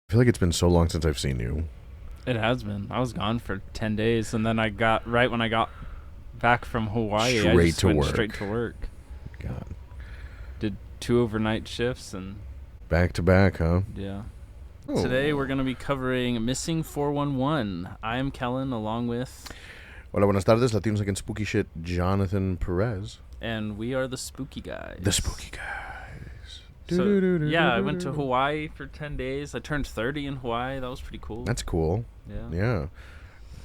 I feel like it's been so long since I've seen you. It has been. I was gone for 10 days, and then right when I got back from Hawaii, I just went straight to work. God. Did 2 overnight shifts, and Back to back, huh? yeah. Oh. Today we're going to be covering Missing 411. I am Kellen, along with... Hola, buenas tardes. Latinos Against Spooky Shit, Jonathan Perez. And we are the Spooky Guys. The Spooky Guys. So, yeah, I went to Hawaii for 10 days. I turned 30 in Hawaii. That was pretty cool. That's cool. Yeah. Yeah.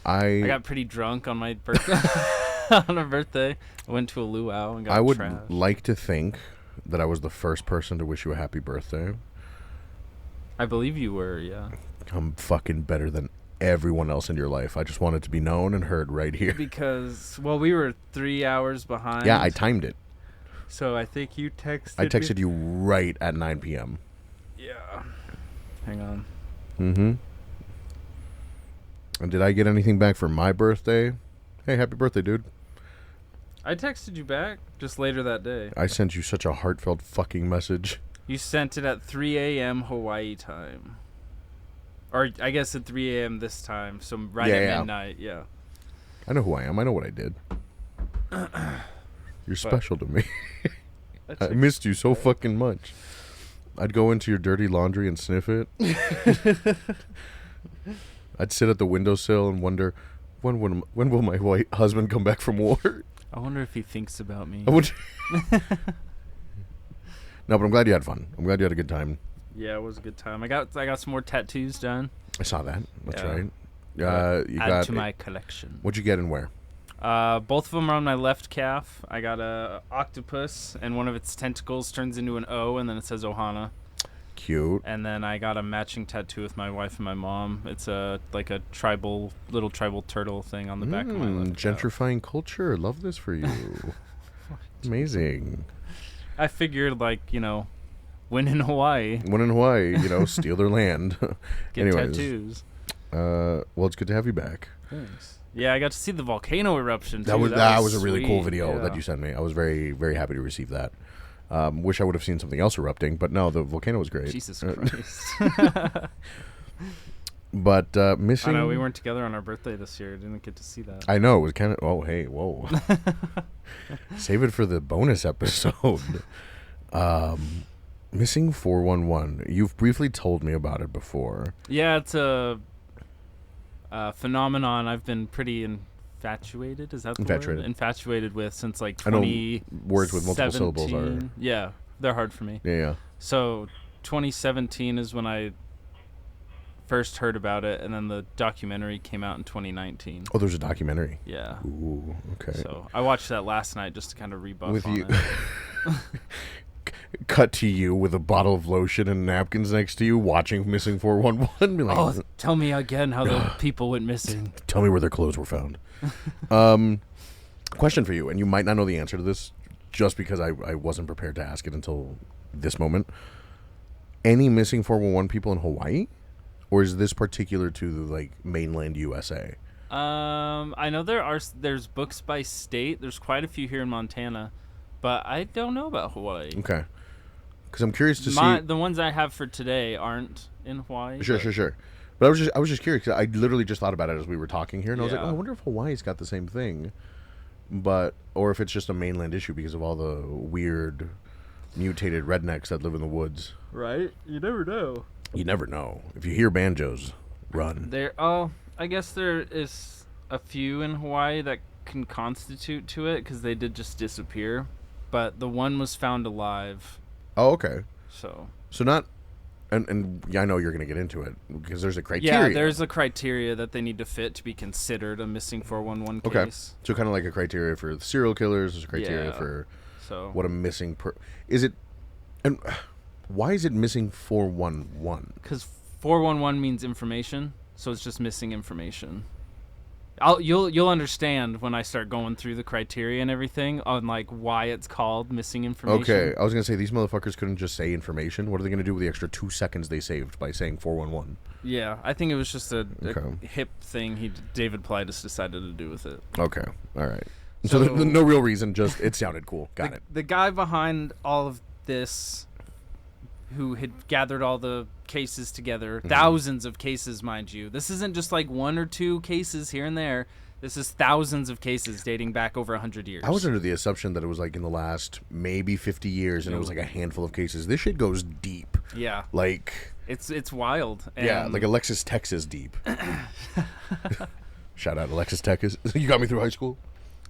I got pretty drunk on my birthday. On my birthday. I went to a luau and got I would trashed. like to think that I was the first person to wish you a happy birthday. I believe you were, yeah. I'm fucking better than everyone else in your life. I just want it to be known and heard right here. Because, well, we were 3 hours behind. Yeah, I timed it. So I think you texted I texted you right at 9 p.m. Yeah. Hang on. Mm-hmm. And did I get anything back for my birthday? Hey, happy birthday, dude. I texted you back just later that day. I sent you such a heartfelt fucking message. You sent it at 3 a.m. Hawaii time. Or I guess at 3 a.m. this time, so right at midnight, yeah. I know who I am. I know what I did. You're special to me. I missed you so fucking much. I'd go into your dirty laundry and sniff it. I'd sit at the windowsill and wonder, when will my white husband come back from war? I wonder if he thinks about me. No, but I'm glad you had fun. I'm glad you had a good time. Yeah, it was a good time. I got some more tattoos done. I saw that. That's right. You add to my collection. What'd you get and where? Both of them are on my left calf. I got a octopus, and one of its tentacles turns into an O, and then it says Ohana. Cute. And then I got a matching tattoo with my wife and my mom. It's like a little tribal turtle thing on the back of my left calf. Gentrifying culture. Love this for you. Amazing. I figured, when in Hawaii. When in Hawaii, steal their land. Get tattoos. Well, it's good to have you back. Thanks. Yeah, I got to see the volcano eruption, too. That was a really cool sweet. video that you sent me. I was very, very happy to receive that. Wish I would have seen something else erupting, but no, the volcano was great. Jesus Christ. But missing... I know, we weren't together on our birthday this year. Didn't get to see that. I know, it was kind of... Oh, hey, whoa. Save it for the bonus episode. Missing 411. You've briefly told me about it before. Yeah, it's a phenomenon I've been pretty infatuated. Is that the word? Infatuated with since 2017. I know words with multiple syllables are... Yeah, they're hard for me. Yeah. So 2017 is when I first heard about it, and then the documentary came out in 2019. Oh, there's a documentary? Yeah. Ooh, okay. So I watched that last night just to kind of rebuff on it. Cut to you with a bottle of lotion and napkins next to you, watching Missing 411. Be like, tell me again how the people went missing. Tell me where their clothes were found. Question for you, and you might not know the answer to this, just because I wasn't prepared to ask it until this moment. Any Missing 411 people in Hawaii? Or is this particular to the mainland USA? I know there's books by state. There's quite a few here in Montana, but I don't know about Hawaii. Okay. Because I'm curious to see... The ones I have for today aren't in Hawaii. Sure. But I was just curious. I literally just thought about it as we were talking here, and I was like, I wonder if Hawaii's got the same thing. Or if it's just a mainland issue because of all the weird, mutated rednecks that live in the woods. Right? You never know. You never know. If you hear banjos, run. I guess there is a few in Hawaii that can constitute to it because they did just disappear. But the one was found alive. Oh, okay. So not... And yeah, I know you're going to get into it because there's a criteria. Yeah, there's a criteria that they need to fit to be considered a missing 411 case. Okay. So kind of like a criteria for serial killers. There's a criteria for what a missing... Is it... And why is it missing 411? Because 411 means information, so it's just missing information. You'll understand when I start going through the criteria and everything on why it's called missing information. Okay, I was gonna say these motherfuckers couldn't just say information. What are they gonna do with the extra 2 seconds they saved by saying 411? Yeah, I think it was just a hip thing David Pilatus decided to do with it. Okay, all right. So no real reason, just it sounded cool. Got it. The guy behind all of this, who had gathered all the cases together, thousands of cases, mind you. This isn't just like one or two cases here and there. This is thousands of cases dating back over 100 years. I was under the assumption that it was like in the last maybe 50 years, and it was like a handful of cases. This shit goes deep. Yeah. Like... It's wild. And yeah, like Alexis Texas deep. Shout out Alexis Texas. You got me through high school.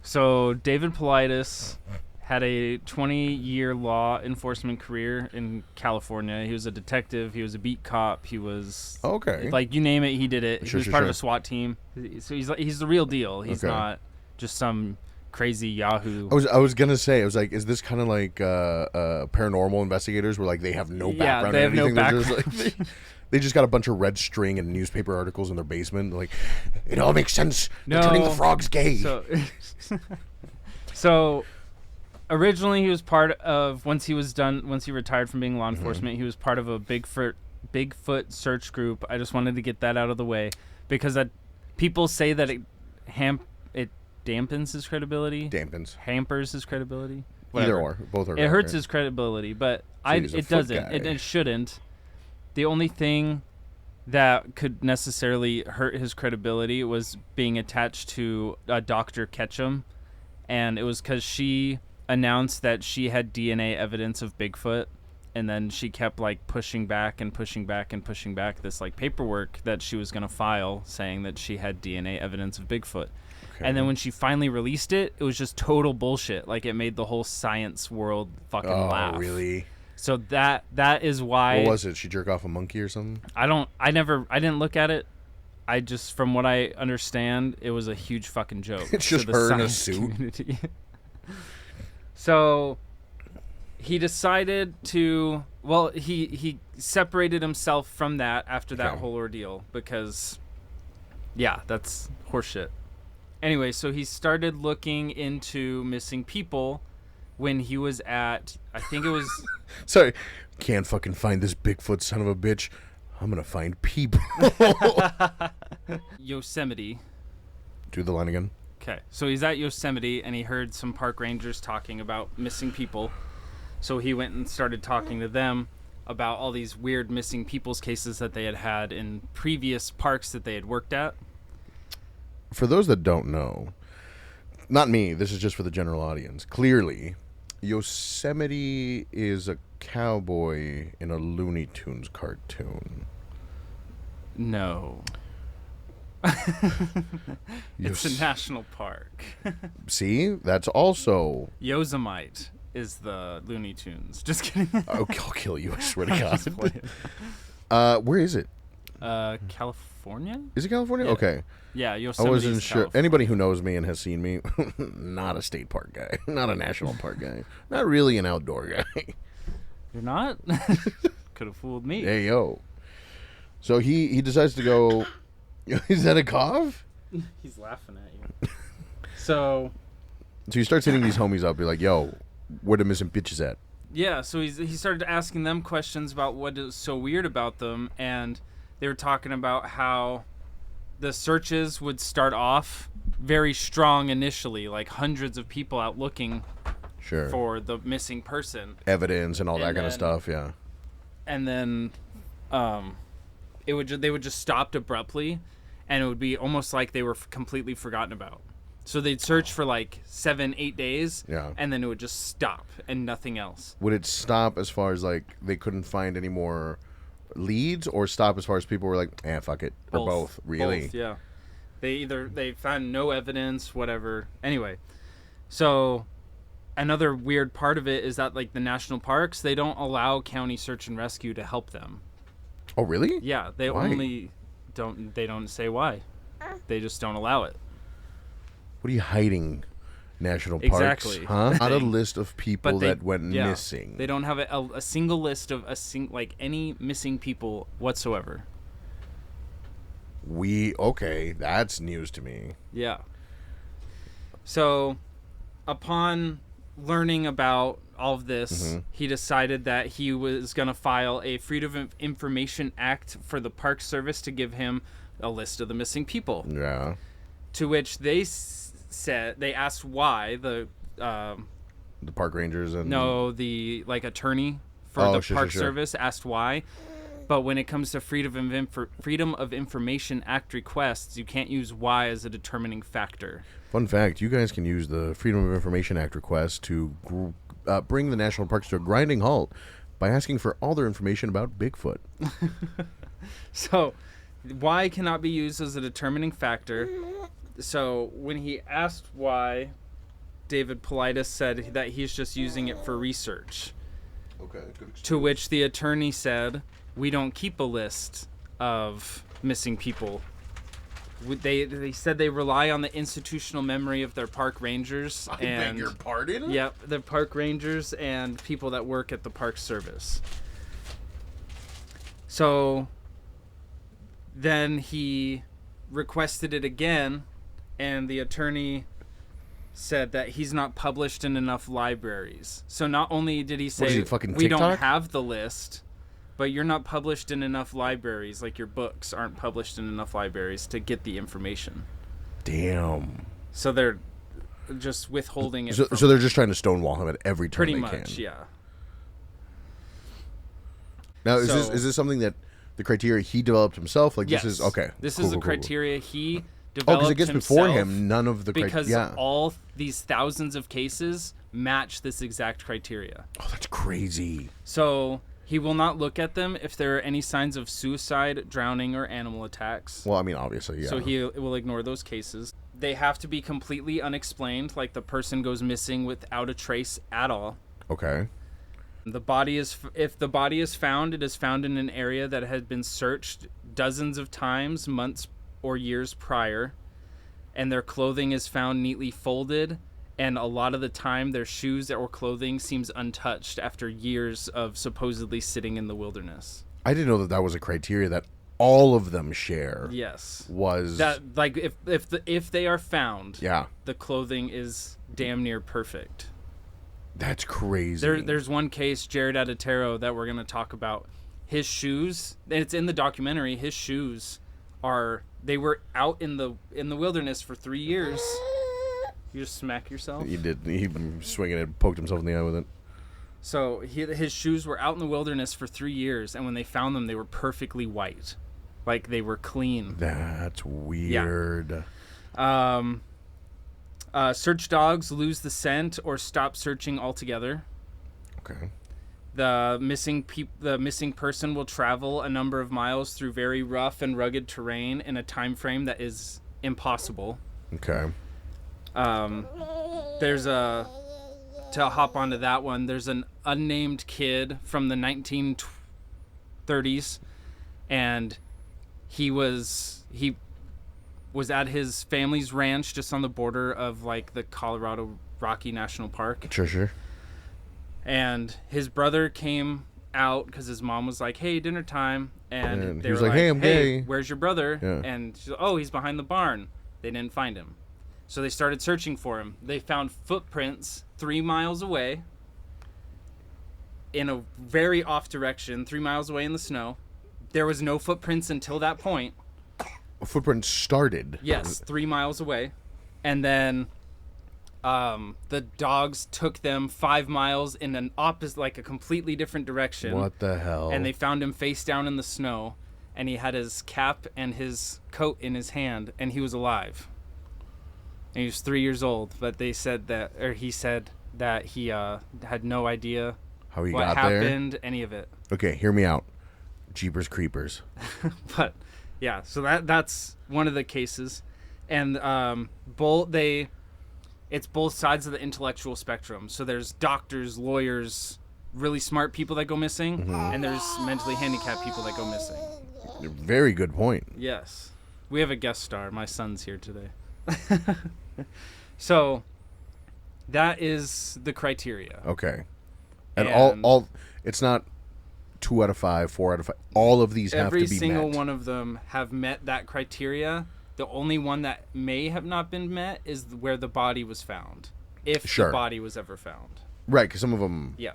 So David Paulides had a 20-year law enforcement career in California. He was a detective. He was a beat cop. He was okay. Like you name it, he did it. Sure, he was part of a SWAT team. So he's the real deal. He's Okay. not just some crazy Yahoo. I was gonna say, I was like, is this kind of like paranormal investigators where like they have no background? they have in anything? no They're just, like, they just got a bunch of red string and newspaper articles in their basement. Like, it all makes sense. They're turning the frogs gay. So originally he was part of, once he retired from being law enforcement, he was part of a Bigfoot search group. I just wanted to get that out of the way because that people say that it dampens his credibility. Hampers his credibility. Whatever. Either or. Both are. It hurts his credibility, but it doesn't. It shouldn't. The only thing that could necessarily hurt his credibility was being attached to Dr. Ketchum, and it was because she announced that she had DNA evidence of Bigfoot, and then she kept like pushing back this like paperwork that she was going to file saying that she had DNA evidence of Bigfoot. Okay. And then when she finally released it, it was just total bullshit. Like it made the whole science world fucking laugh. Oh, really? So that is why. What was it? She jerk off a monkey or something? I didn't look at it. I just, from what I understand, it was a huge fucking joke. It's just her in a suit. So he decided to, he separated himself from that after that whole ordeal because, yeah, that's horseshit. Anyway, so he started looking into missing people when he was at, I think it was... Sorry. Can't fucking find this Bigfoot son of a bitch. I'm going to find people. Yosemite. Do the line again. Okay. So he's at Yosemite, and he heard some park rangers talking about missing people. So he went and started talking to them about all these weird missing people's cases that they had in previous parks that they had worked at. For those that don't know, not me, this is just for the general audience. Clearly, Yosemite is a cowboy in a Looney Tunes cartoon. No. It's a national park. See? That's also... Yosemite is the Looney Tunes. Just kidding. I'll kill you, I swear to God. Where is it? California? Is it California? Yeah. Okay. Yeah, Yosemite. I wasn't sure. Anybody who knows me and has seen me, not a state park guy, not a national park guy, not really an outdoor guy. You're not? Could have fooled me. Hey, yo. So he decides to go. Is that a cough? He's laughing at you. So he starts hitting these homies up. Be like, yo, where the missing bitches at? Yeah, so he started asking them questions about what is so weird about them, and they were talking about how the searches would start off very strong initially, like hundreds of people out looking for the missing person. Evidence and all that kind of stuff, yeah. And then they would just stop abruptly, and it would be almost like they were completely forgotten about. So they'd search for like 7-8 days, and then it would just stop and nothing else. Would it stop as far as like they couldn't find any more leads, or stop as far as people were like, fuck it, or both? Really? Both, yeah. They found no evidence, whatever. Anyway, so another weird part of it is that like the national parks, they don't allow county search and rescue to help them. Oh, really? Yeah, they only don't. They don't say why. They just don't allow it. What are you hiding? National parks, exactly. Huh? Not a list of people that went missing. They don't have a single list of like any missing people whatsoever. Okay, that's news to me. Yeah. So, upon learning about all of this, he decided that he was going to file a Freedom of Information Act for the Park Service to give him a list of the missing people. Yeah. To which they asked why the park rangers and the attorney for the Park Service asked why, But when it comes to Freedom of Information Act requests, you can't use why as a determining factor. Fun fact, you guys can use the Freedom of Information Act request to bring the national parks to a grinding halt by asking for all their information about Bigfoot. So, why cannot be used as a determining factor. So, when he asked why, David Paulides said that he's just using it for research. Okay, good excuse. To which the attorney said, we don't keep a list of missing people. They said they rely on the institutional memory of their park rangers. I beg your pardon? Yep, the park rangers and people that work at the Park Service. So then he requested it again, and the attorney said that he's not published in enough libraries. So not only did he say, we don't have the list, but you're not published in enough libraries, like your books aren't published in enough libraries to get the information. Damn. So they're just withholding it. So they're just trying to stonewall him at every turn pretty they much, can. yeah. Now, is this something that the criteria he developed himself? Like, yes. This is, okay. This cool, is the cool, criteria cool. he developed because I guess before him, none of the because yeah. all these thousands of cases match this exact criteria. Oh, that's crazy. So he will not look at them if there are any signs of suicide, drowning, or animal attacks. Well, I mean, obviously, yeah. So he will ignore those cases. They have to be completely unexplained, like the person goes missing without a trace at all. Okay. If the body is found, it is found in an area that had been searched dozens of times, months or years prior, and their clothing is found neatly folded, and a lot of the time their shoes or clothing seems untouched after years of supposedly sitting in the wilderness. I didn't know that was a criteria that all of them share. Yes. Was that, like, if they are found, yeah, the clothing is damn near perfect. That's crazy. There's one case, Jared Adetero, that we're going to talk about. His shoes, and it's in the documentary, his shoes they were out in the wilderness for 3 years. You just smack yourself? He did. He swinging it, poked himself in the eye with it. So his shoes were out in the wilderness for 3 years, and when they found them, they were perfectly white. Like, they were clean. That's weird. Yeah. Search dogs lose the scent or stop searching altogether. Okay. The missing person will travel a number of miles through very rough and rugged terrain in a time frame that is impossible. Okay. To hop onto that one, there's an unnamed kid from the 1930s, and he was at his family's ranch just on the border of, like, the Colorado Rocky National Park. Sure. And his brother came out because his mom was like, "Hey, dinner time," and they he was were like, "Hey, I'm gay. Where's your brother?" Yeah. And she's like, "Oh, he's behind the barn." They didn't find him, so they started searching for him. They found footprints 3 miles away in a very off direction, 3 miles away in the snow. There was no footprints until that point. A footprint started. Yes, 3 miles away, and then the dogs took them 5 miles in an opposite, like a completely different direction. What the hell? And they found him face down in the snow, and he had his cap and his coat in his hand, and he was alive. And he was 3 years old, but he said that he had no idea how he what got happened, there. any of it. Okay, hear me out. Jeepers Creepers. But yeah, so that's one of the cases, and it's both sides of the intellectual spectrum. So there's doctors, lawyers, really smart people that go missing, and there's mentally handicapped people that go missing. Very good point. Yes. We have a guest star. My son's here today. So that is the criteria. Okay. And all it's not 2 out of 5, 4 out of 5. All of these have to be met. Every single one of them have met that criteria. The only one that may have not been met is where the body was found. If the body was ever found. Right, because some of them... Yeah.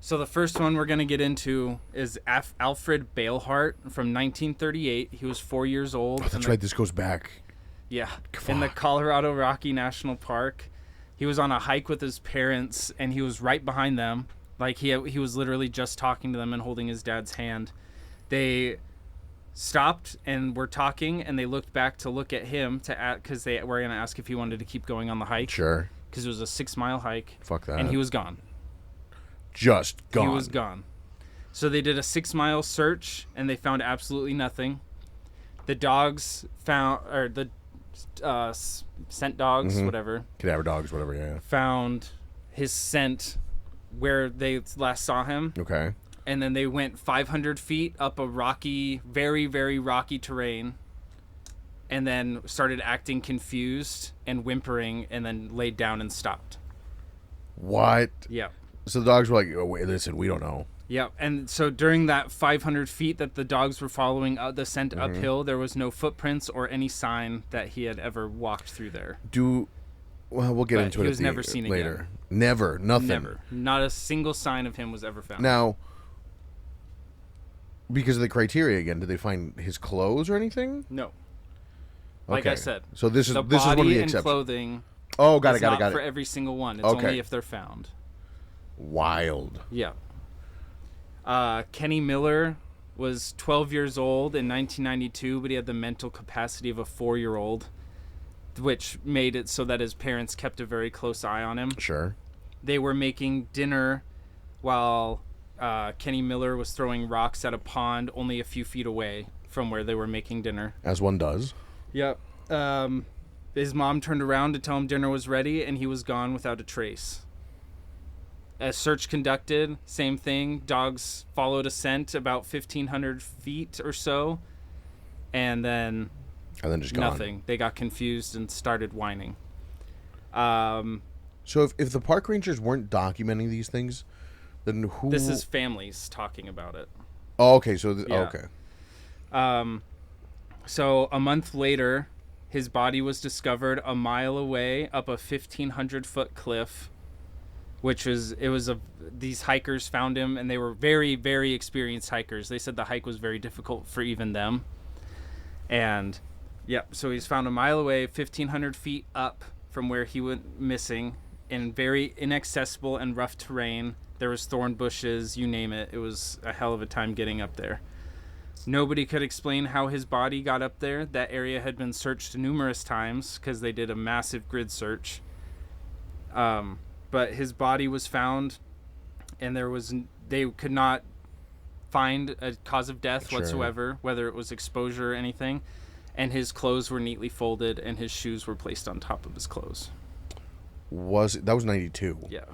So the first one we're going to get into is Alfred Beilhardt from 1938. He was 4 years old. Oh, that's right. This goes back. Yeah. In the Colorado Rocky National Park. He was on a hike with his parents, and he was right behind them. Like he was literally just talking to them and holding his dad's hand. They stopped and were talking, and they looked back to look at him because they were going to ask if he wanted to keep going on the hike. Sure. Because it was a 6-mile hike. Fuck that. And he was gone. Just gone. He was gone. So they did a 6-mile search, and they found absolutely nothing. The dogs found, or the scent dogs, whatever. Cadaver dogs, whatever, yeah. Found his scent where they last saw him. Okay. And then they went 500 feet up a rocky, very, very rocky terrain, and then started acting confused and whimpering, and then laid down and stopped. What? Yeah. So the dogs were like, oh, wait, listen, we don't know. Yeah, and so during that 500 feet that the dogs were following the scent uphill, there was no footprints or any sign that he had ever walked through there. Well, we'll get into it. He was never seen later. Again. Never, nothing. Never, not a single sign of him was ever found. Now, because of the criteria again, did they find his clothes or anything? No. Like I said, so this is one of the exceptions. And clothing. Oh, got it. Not for every single one. It's only if they're found. Wild. Yeah. Kenny Miller was 12 years old in 1992, but he had the mental capacity of a 4-year-old, which made it so that his parents kept a very close eye on him. Sure. They were making dinner while Kenny Miller was throwing rocks at a pond only a few feet away from where they were making dinner. As one does. Yep. His mom turned around to tell him dinner was ready, and he was gone without a trace. A search conducted, same thing. Dogs followed a scent about 1,500 feet or so, and then just gone. Nothing. They got confused and started whining. So if the park rangers weren't documenting these things, then who? This is families talking about it. Oh, okay. So yeah. Okay. So a month later, his body was discovered a mile away up a 1,500-foot cliff. These hikers found him, and they were very, very experienced hikers. They said the hike was very difficult for even them. And, so he's found a mile away, 1,500 feet up from where he went missing, in very inaccessible and rough terrain. There was thorn bushes, you name it. It was a hell of a time getting up there. Nobody could explain how his body got up there. That area had been searched numerous times because they did a massive grid search. But his body was found, and they could not find a cause of death whatsoever, whether it was exposure or anything. And his clothes were neatly folded, and his shoes were placed on top of his clothes. That was 92? Yeah.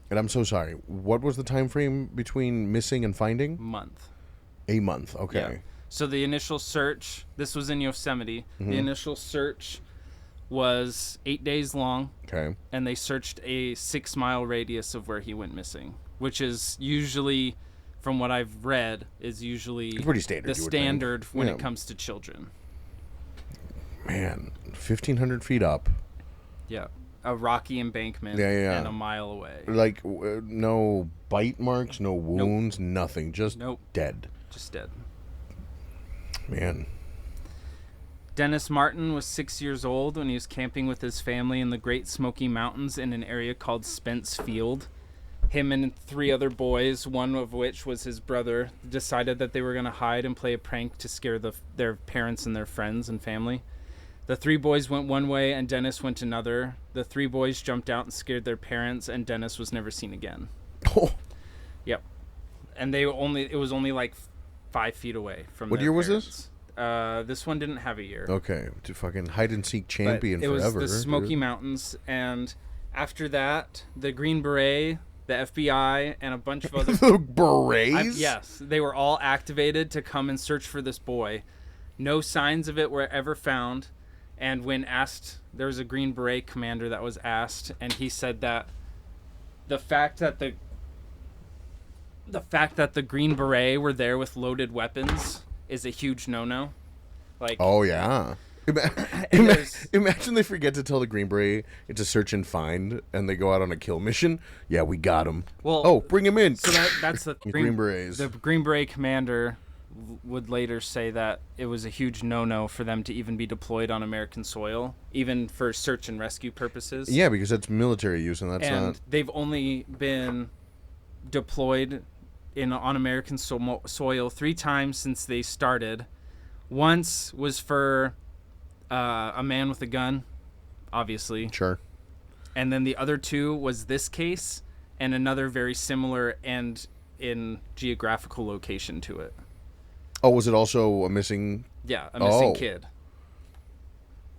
And I'm so sorry. What was the time frame between missing and finding? Month. A month, okay. Yeah. So the initial search, this was in Yosemite. Mm-hmm. The initial search was 8 days long. Okay. And they searched a 6-mile radius of where he went missing, which is usually, from what I've read, is usually it's pretty standard, the standard when it comes to children. Man, 1,500 feet up. Yeah. A rocky embankment and a mile away. Like, no bite marks, no wounds, nothing. Just dead. Just dead. Man. Dennis Martin was 6 years old when he was camping with his family in the Great Smoky Mountains in an area called Spence Field. Him and 3 other boys, one of which was his brother, decided that they were going to hide and play a prank to scare their parents and their friends and family. The 3 boys went one way and Dennis went another. The 3 boys jumped out and scared their parents, and Dennis was never seen again. Oh. Yep. And it was only like 5 feet away from What their year parents. Was this? This one didn't have a year. Okay, to fucking hide and seek champion forever. It was the Smoky Mountains, and after that, the Green Beret, the FBI, and a bunch of other the berets. Yes, they were all activated to come and search for this boy. No signs of it were ever found, and when asked, there was a Green Beret commander that was asked, and he said that the fact that the Green Beret were there with loaded weapons is a huge no-no. Like, oh yeah. Imagine they forget to tell the Green Beret it's a search and find, and they go out on a kill mission. Yeah, we got him. Well, bring him in. So that's the Green Berets. The Green Beret commander would later say that it was a huge no-no for them to even be deployed on American soil, even for search and rescue purposes. Yeah, because that's military use, and that's not. They've only been deployed on American soil 3 times since they started. Once was for a man with a gun, obviously. Sure. And then the other 2 was this case and another very similar and in geographical location to it. Oh, was it also a missing? Yeah, a missing kid.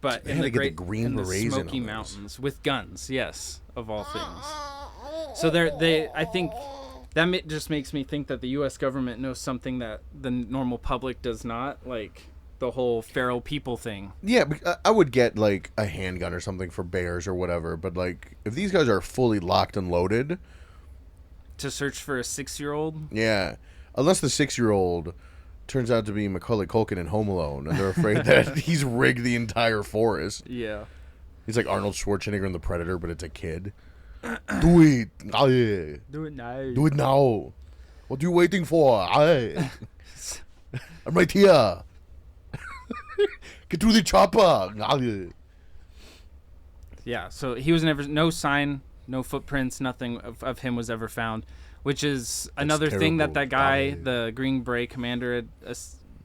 But they in the Green in the Berets Smoky Mountains with guns, yes, of all things. So I think that just makes me think that the U.S. government knows something that the normal public does not, like the whole feral people thing. Yeah, I would get like a handgun or something for bears or whatever, but like if these guys are fully locked and loaded to search for a 6-year-old, yeah, unless the 6-year-old turns out to be Macaulay Culkin in Home Alone, and they're afraid that he's rigged the entire forest. Yeah, he's like Arnold Schwarzenegger in The Predator, but it's a kid. Do it, aye. Do it now. Do it now. What are you waiting for? Aye. I'm right here. Get to the chopper. Yeah, so he was never, no sign, no footprints, nothing of him was ever found, which is another thing that guy, the Green Beret commander, had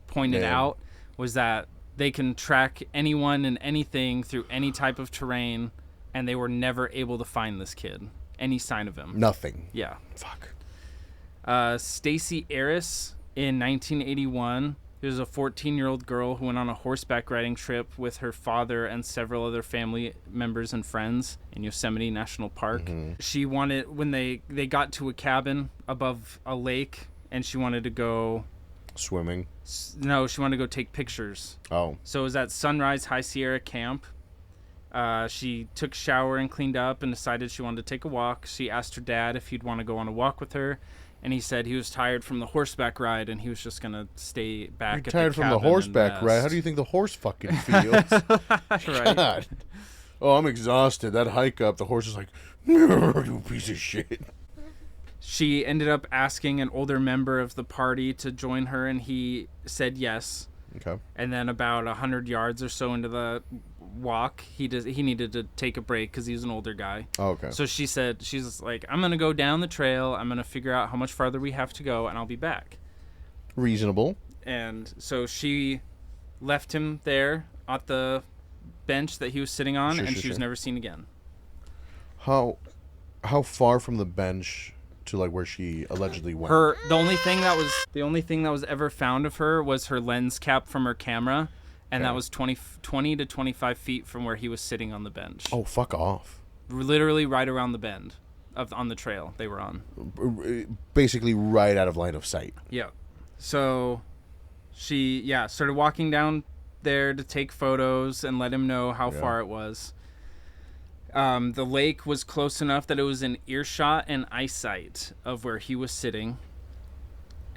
pointed out, was that they can track anyone and anything through any type of terrain, and they were never able to find this kid, any sign of him. Nothing. Yeah. Fuck. Stacey Arris in 1981. There's a 14-year-old girl who went on a horseback riding trip with her father and several other family members and friends in Yosemite National Park. Mm-hmm. She wanted, when they got to a cabin above a lake, and she wanted to go... Swimming? No, she wanted to go take pictures. Oh. So it was at Sunrise High Sierra Camp. She took a shower and cleaned up and decided she wanted to take a walk. She asked her dad if he'd want to go on a walk with her. And he said he was tired from the horseback ride and he was just going to stay back at the cabin. Tired from the horseback ride? How do you think the horse fucking feels? Right. God. Oh, I'm exhausted. That hike up, the horse is like, you piece of shit. She ended up asking an older member of the party to join her, and he said yes. Okay. And then about 100 yards or so into the walk, he needed to take a break because he's an older guy. Oh, okay. So she's like, I'm going to go down the trail. I'm going to figure out how much farther we have to go, and I'll be back. Reasonable. And so she left him there at the bench that he was sitting on, and she was never seen again. How far from the bench to like where she allegedly went? The only thing that was ever found of her was her lens cap from her camera, and that was 20 to 25 feet from where he was sitting on the bench. Oh, fuck off. Literally right around the bend on the trail they were on. Basically right out of line of sight. Yeah. So she started walking down there to take photos and let him know how far it was. The lake was close enough that it was in earshot and eyesight of where he was sitting.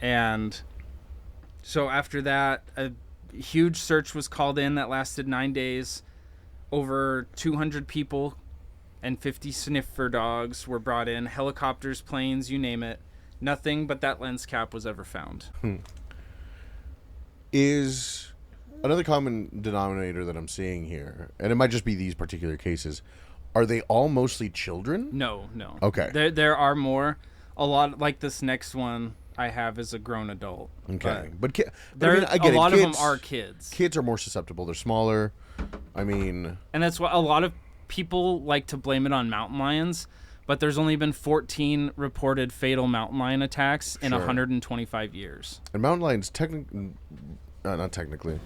And so after that, a huge search was called in that lasted 9 days. Over 200 people and 50 sniffer dogs were brought in. Helicopters, planes, you name it. Nothing but that lens cap was ever found. Is another common denominator that I'm seeing here, and it might just be these particular cases, are they all mostly children? No. Okay. There are more. A lot, like this next one I have, is a grown adult. Okay. But a lot of them are kids. Kids are more susceptible. They're smaller. I mean... And that's why a lot of people like to blame it on mountain lions, but there's only been 14 reported fatal mountain lion attacks in 125 years. And mountain lions not technically...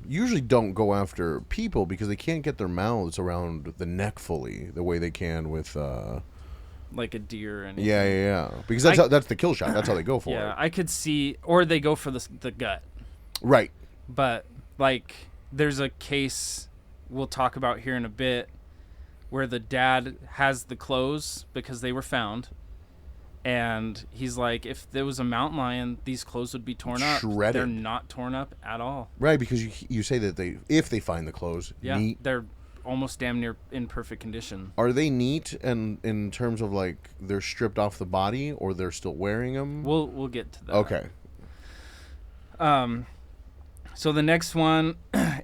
usually don't go after people because they can't get their mouths around the neck fully the way they can with like a deer and yeah because that's the kill shot. That's how they go for it. I could see, or they go for the gut, right? But like there's a case we'll talk about here in a bit where the dad has the clothes because they were found. And he's like, if there was a mountain lion, these clothes would be torn up. Shredded. They're not torn up at all. Right, because you say that if they find the clothes, neat. They're almost damn near in perfect condition. Are they neat and in terms of like they're stripped off the body or they're still wearing them? We'll get to that. Okay. So the next one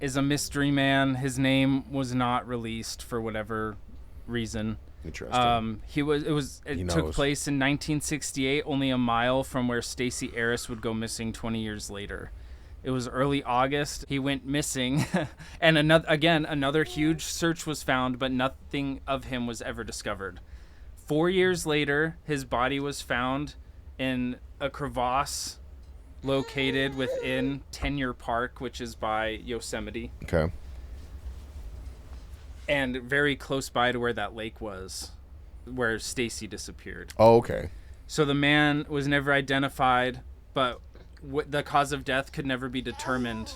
is a mystery man. His name was not released for whatever reason. Interesting. It took place in 1968, only a mile from where Stacey Arras would go missing 20 years later. It was early August. He went missing, and another huge search was found, but nothing of him was ever discovered. 4 years later, his body was found in a crevasse located within Tenure Park, which is by Yosemite. Okay. And very close by to where that lake was, where Stacey disappeared. Oh, okay. So the man was never identified, but the cause of death could never be determined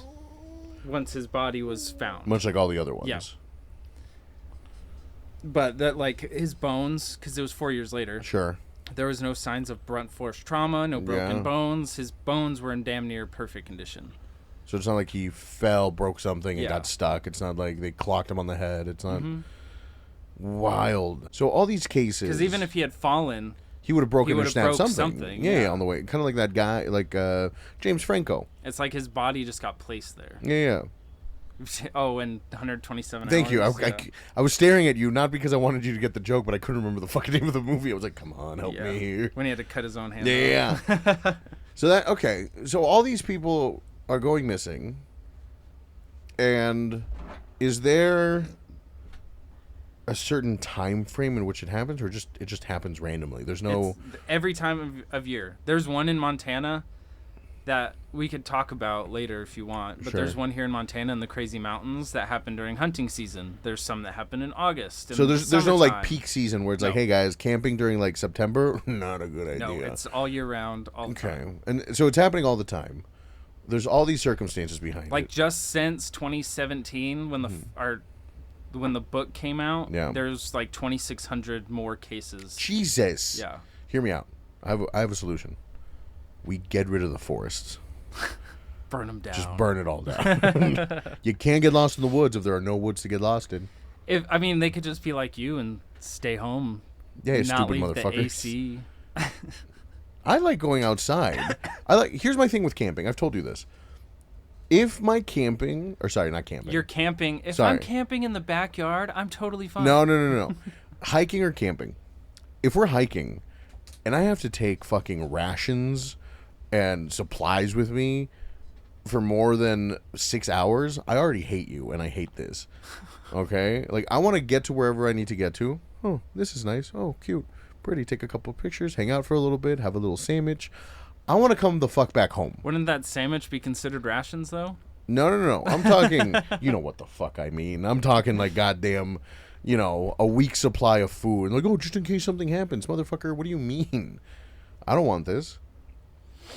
once his body was found. Much like all the other ones. Yeah. But that, like, his bones, because it was 4 years later. Sure. There was no signs of blunt force trauma, no broken bones. His bones were in damn near perfect condition. So it's not like he fell, broke something, and got stuck. It's not like they clocked him on the head. It's not wild. So all these cases... Because even if he had fallen... He would have broken or snapped something. Yeah, on the way. Kind of like that guy, like James Franco. It's like his body just got placed there. Yeah. Oh, and 127 Thank hours. you. I was staring at you, not because I wanted you to get the joke, but I couldn't remember the fucking name of the movie. I was like, come on, help me here. When he had to cut his own hand off. Yeah. So all these people are going missing. And is there a certain time frame in which it happens, or it just happens randomly? There's no... It's every time of year. There's one in Montana that we could talk about later if you want, but there's one here in Montana in the Crazy Mountains that happened during hunting season. There's some that happen in August. So there's no like peak season where it's like, hey guys, camping during like September, not a good idea. No, it's all year round, all the time. And so it's happening all the time. There's all these circumstances behind it. Like just since 2017 when when the book came out, there's like 2,600 more cases. Jesus. Yeah. Hear me out. I have a solution. We get rid of the forests. Burn them down. Just burn it all down. You can't get lost in the woods if there are no woods to get lost in. They could just be like you and stay home. Yeah, not stupid leave motherfuckers. The AC. I like going outside. Here's my thing with camping. I've told you this. If my camping, or sorry, not camping. You're camping. If I'm camping in the backyard, I'm totally fine. No. Hiking or camping. If we're hiking, and I have to take fucking rations and supplies with me for more than 6 hours, I already hate you, and I hate this. Okay? Like, I want to get to wherever I need to get to. Oh, this is nice. Oh, cute. Pretty. Take a couple of pictures, hang out for a little bit, have a little sandwich. I want to come the fuck back home. Wouldn't that sandwich be considered rations, though? No. I'm talking, you know what the fuck I mean. I'm talking like goddamn, a week's supply of food. And like, oh, just in case something happens. Motherfucker, what do you mean? I don't want this.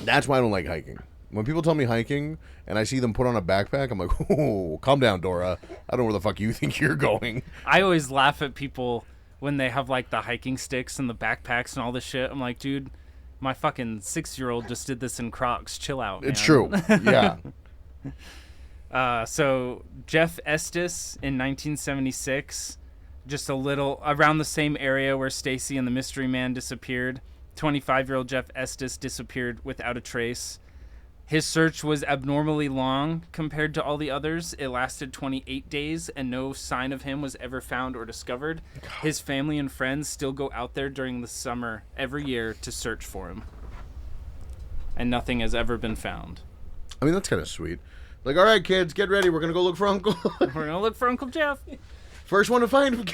That's why I don't like hiking. When people tell me hiking and I see them put on a backpack, I'm like, oh, calm down, Dora. I don't know where the fuck you think you're going. I always laugh at people when they have like the hiking sticks and the backpacks and all this shit. I'm like, dude, my fucking 6-year-old just did this in Crocs. Chill out, man. It's true. Yeah. So Jeff Estes in 1976, just a little around the same area where Stacey and the mystery man disappeared. 25-year-old Jeff Estes disappeared without a trace. His search was abnormally long compared to all the others. It lasted 28 days, and no sign of him was ever found or discovered. God. His family and friends still go out there during the summer every year to search for him. And nothing has ever been found. I mean, that's kind of sweet. Like, all right, kids, get ready. We're going to go look for Uncle. We're going to look for Uncle Jeff. First one to find him.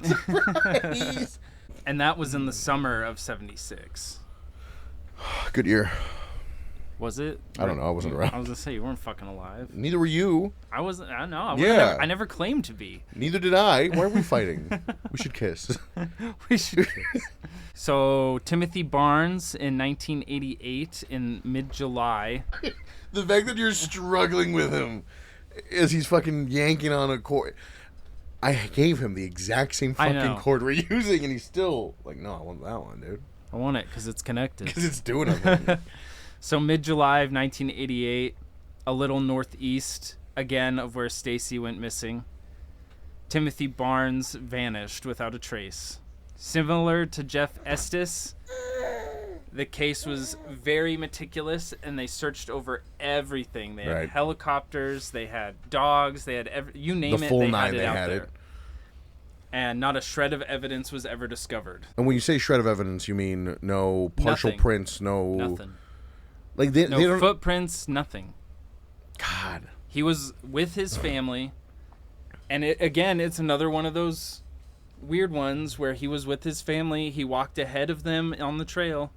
Surprise. And that was in the summer of 76. Good year. Was it? I don't know. I wasn't around. I was going to say, you weren't fucking alive. Neither were you. I wasn't. I know. I never claimed to be. Neither did I. Why are we fighting? We should kiss. We should kiss. So, Timothy Barnes in 1988 in mid-July. The fact that you're struggling with him as he's fucking yanking on a cord. I gave him the exact same fucking cord we're using, and he's still like, no, I want that one, dude. I want it because it's connected. Because it's doing it. So mid-July of 1988, a little northeast, again, of where Stacey went missing, Timothy Barnes vanished without a trace. Similar to Jeff Estes, the case was very meticulous, and they searched over everything. They had Right. helicopters, they had dogs, they had you name it, they had it out there. The full nine, they had it. and not a shred of evidence was ever discovered. And when you say shred of evidence, you mean no partial Nothing. prints, no... Nothing. Like they don't... footprints, nothing. God. He was with his family, and it's another one of those weird ones where he was with his family, he walked ahead of them on the trail,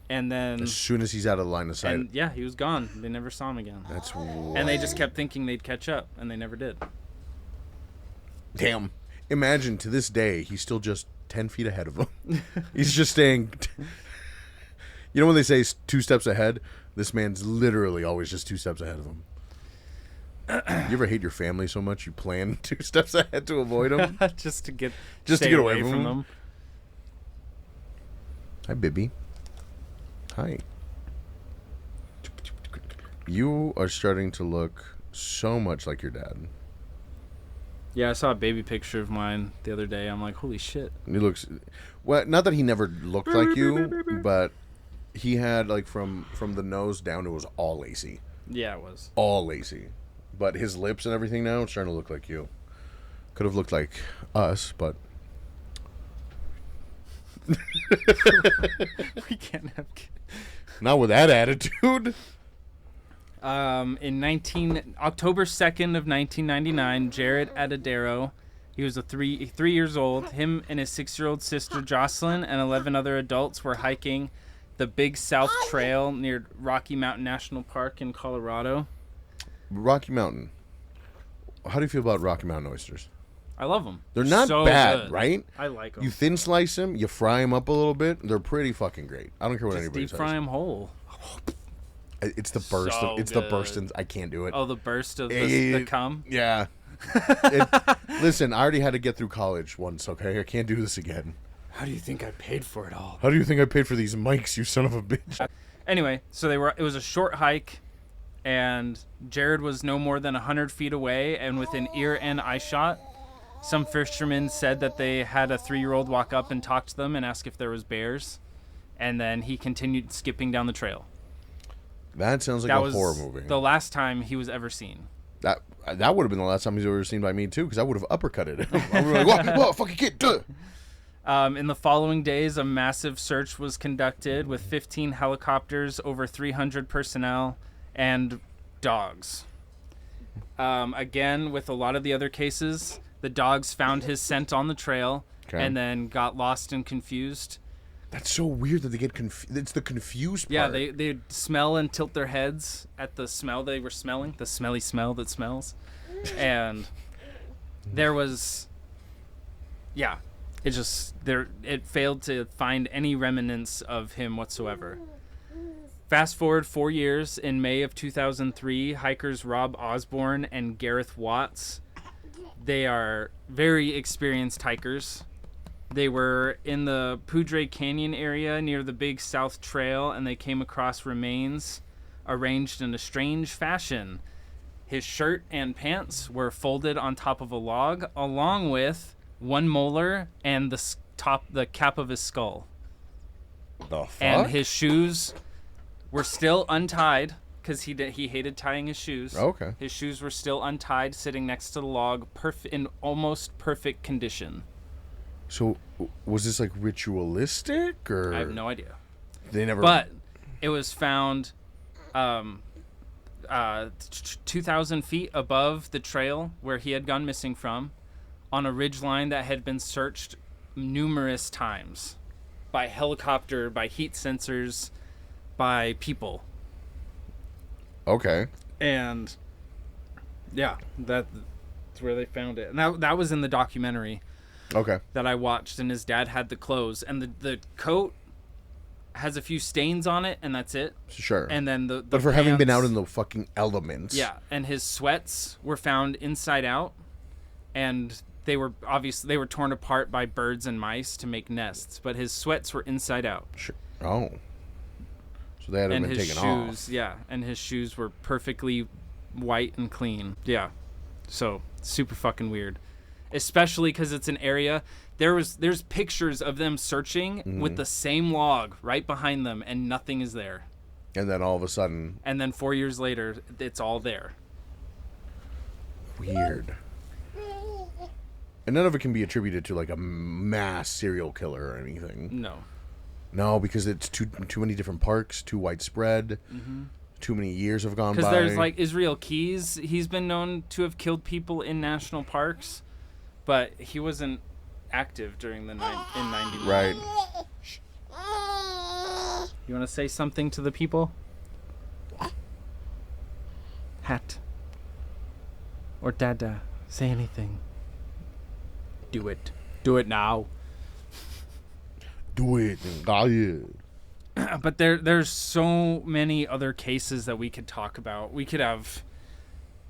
and then... As soon as he's out of the line of sight. And, yeah, he was gone. They never saw him again. That's wild. And they just kept thinking they'd catch up, and they never did. Damn. Imagine, to this day, he's still just 10 feet ahead of them. He's just staying... You know when they say 2 steps ahead? This man's literally always just 2 steps ahead of them. You ever hate your family so much you plan 2 steps ahead to avoid them? just to get away from them? Hi, Bibby. Hi. You are starting to look so much like your dad. Yeah, I saw a baby picture of mine the other day. I'm like, holy shit. He looks... Well, not that he never looked like you, but he had, like, from the nose down, it was all lacy. Yeah, it was. All lacy. But his lips and everything now, it's starting to look like you. Could have looked like us, but... We can't have kids. Not with that attitude. In October 2nd of 1999, Jared Adadero, he was 3 years old. Him and his 6-year-old sister Jocelyn and 11 other adults were hiking the Big South Trail near Rocky Mountain National Park in Colorado. Rocky Mountain. How do you feel about Rocky Mountain oysters? I love them. They're not so bad, good. Right? I like them. You thin slice them, you fry them up a little bit. They're pretty fucking great. I don't care what anybody says. Deep fry them whole. It's the burst. The burst. I can't do it. Oh, the burst of the cum? Yeah. Listen, I already had to get through college once, okay? I can't do this again. How do you think I paid for it all? How do you think I paid for these mics, you son of a bitch? Anyway, so it was a short hike, and Jared was no more than 100 feet away and within ear and eye shot. Some fishermen said that they had a 3-year-old walk up and talk to them and ask if there was bears, and then he continued skipping down the trail. That sounds like a horror movie. The last time he was ever seen. That would have been the last time he was ever seen by me too, because I would have uppercutted him. I would have been like, whoa, fucking kid, duh. In the following days, a massive search was conducted with 15 helicopters, over 300 personnel, and dogs. Again, with a lot of the other cases, the dogs found his scent on the trail and then got lost and confused. That's so weird that they get confused. It's the confused part. Yeah, they smell and tilt their heads at the smell they were smelling, the smelly smell that smells. And there was... Yeah. It failed to find any remnants of him whatsoever. Fast forward 4 years, in May of 2003, hikers Rob Osborne and Gareth Watts, they are very experienced hikers. They were in the Poudre Canyon area near the Big South Trail, and they came across remains arranged in a strange fashion. His shirt and pants were folded on top of a log, along with one molar and the cap of his skull. The fuck? And his shoes were still untied because he hated tying his shoes. Okay. His shoes were still untied, sitting next to the log, in almost perfect condition. So, was this like ritualistic, or I have no idea. They never. But it was found 2,000 feet above the trail where he had gone missing from, on a ridgeline that had been searched numerous times by helicopter, by heat sensors, by people. Okay. And yeah, that's where they found it. And that was in the documentary. Okay. That I watched, and his dad had the clothes, and the coat has a few stains on it, and that's it. Sure. And then the but for pants, having been out in the fucking elements. Yeah, and his sweats were found inside out, and they were torn apart by birds and mice to make nests, but his sweats were inside out. Sure. Oh. So they hadn't been taken off. Yeah, and his shoes were perfectly white and clean. Yeah. So, super fucking weird. Especially because it's an area, there's pictures of them searching with the same log right behind them, and nothing is there. And then all of a sudden... And then 4 years later, it's all there. Weird. And none of it can be attributed to like a mass serial killer or anything. No, because it's too many different parks, too widespread. Too many years have gone by. Because there's like Israel Keys. He's been known to have killed people in national parks, but he wasn't active during the in 99. Right. You want to say something to the people? Hat. Or Dada. Say anything. Do it. Do it now. Do it. But there's so many other cases that we could talk about. We could have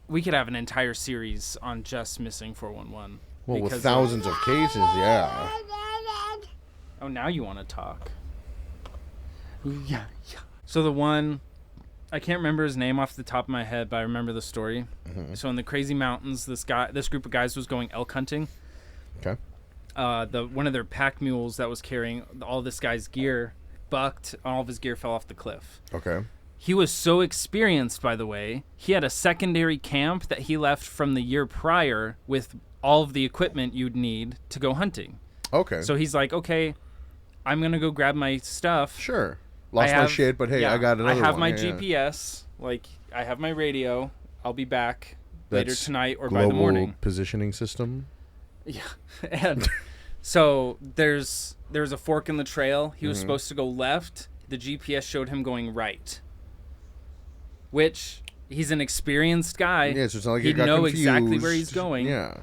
an entire series on just missing 411. Well, with thousands of cases, yeah. Oh, now you want to talk. Yeah. So the one, I can't remember his name off the top of my head, but I remember the story. So in the Crazy Mountains, this group of guys was going elk hunting. Okay. One of their pack mules that was carrying all this guy's gear bucked, and all of his gear fell off the cliff. Okay. He was so experienced, by the way, he had a secondary camp that he left from the year prior with all of the equipment you'd need to go hunting. Okay. So he's like, okay, I'm going to go grab my stuff. Sure. Lost my shit, but hey, I got another one. I have my GPS. Like, I have my radio. I'll be back later tonight or by the morning. Global positioning system. Yeah. And so there's a fork in the trail. He was supposed to go left. The GPS showed him going right. Which, he's an experienced guy. Yeah, so it's not like he'd know exactly where he's going. Yeah.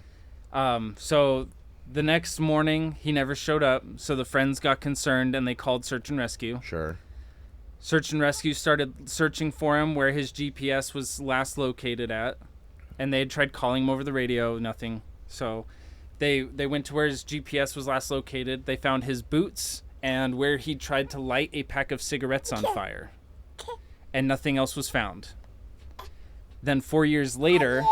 So the next morning, he never showed up. So the friends got concerned and they called search and rescue. Sure. Search and rescue started searching for him where his GPS was last located at. And they had tried calling him over the radio, nothing. So they went to where his GPS was last located. They found his boots and where he tried to light a pack of cigarettes on fire. And nothing else was found. Then 4 years later,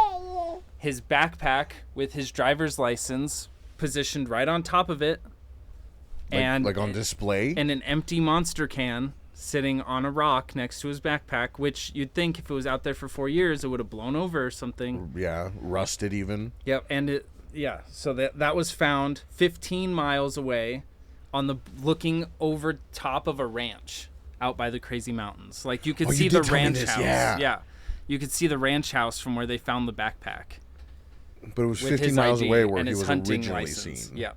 his backpack with his driver's license positioned right on top of it. And like on display? And an empty Monster can sitting on a rock next to his backpack, which you'd think if it was out there for 4 years, it would have blown over or something. Yeah, rusted even. Yep, and so that was found 15 miles away looking over top of a ranch out by the Crazy Mountains. Like, you could see the ranch house. Yeah. You could see the ranch house from where they found the backpack. But it was 15 miles away where he was originally seen. Yeah.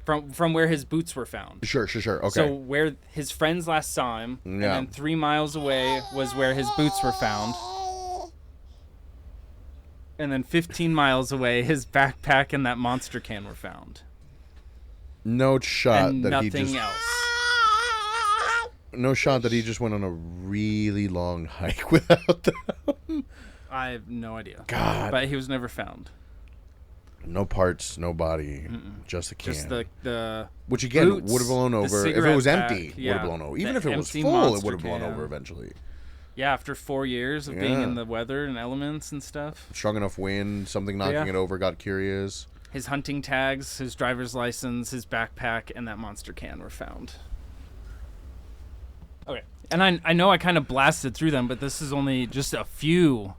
From where his boots were found. Sure. Okay. So where his friends last saw him, and then 3 miles away was where his boots were found. And then 15 miles away, his backpack and that Monster can were found. No shot and that he just... nothing else. No shot that he just went on a really long hike without them. I have no idea. God. But he was never found. No parts, no body, just a can. Just the which again boots, would have blown over if it was empty. Would have blown over. Even if it was full, it would have blown over eventually. Yeah, after 4 years of being in the weather and elements and stuff. Strong enough wind, something knocking it over, got curious. His hunting tags, his driver's license, his backpack, and that Monster can were found. Okay, and I know I kind of blasted through them, but this is only just a few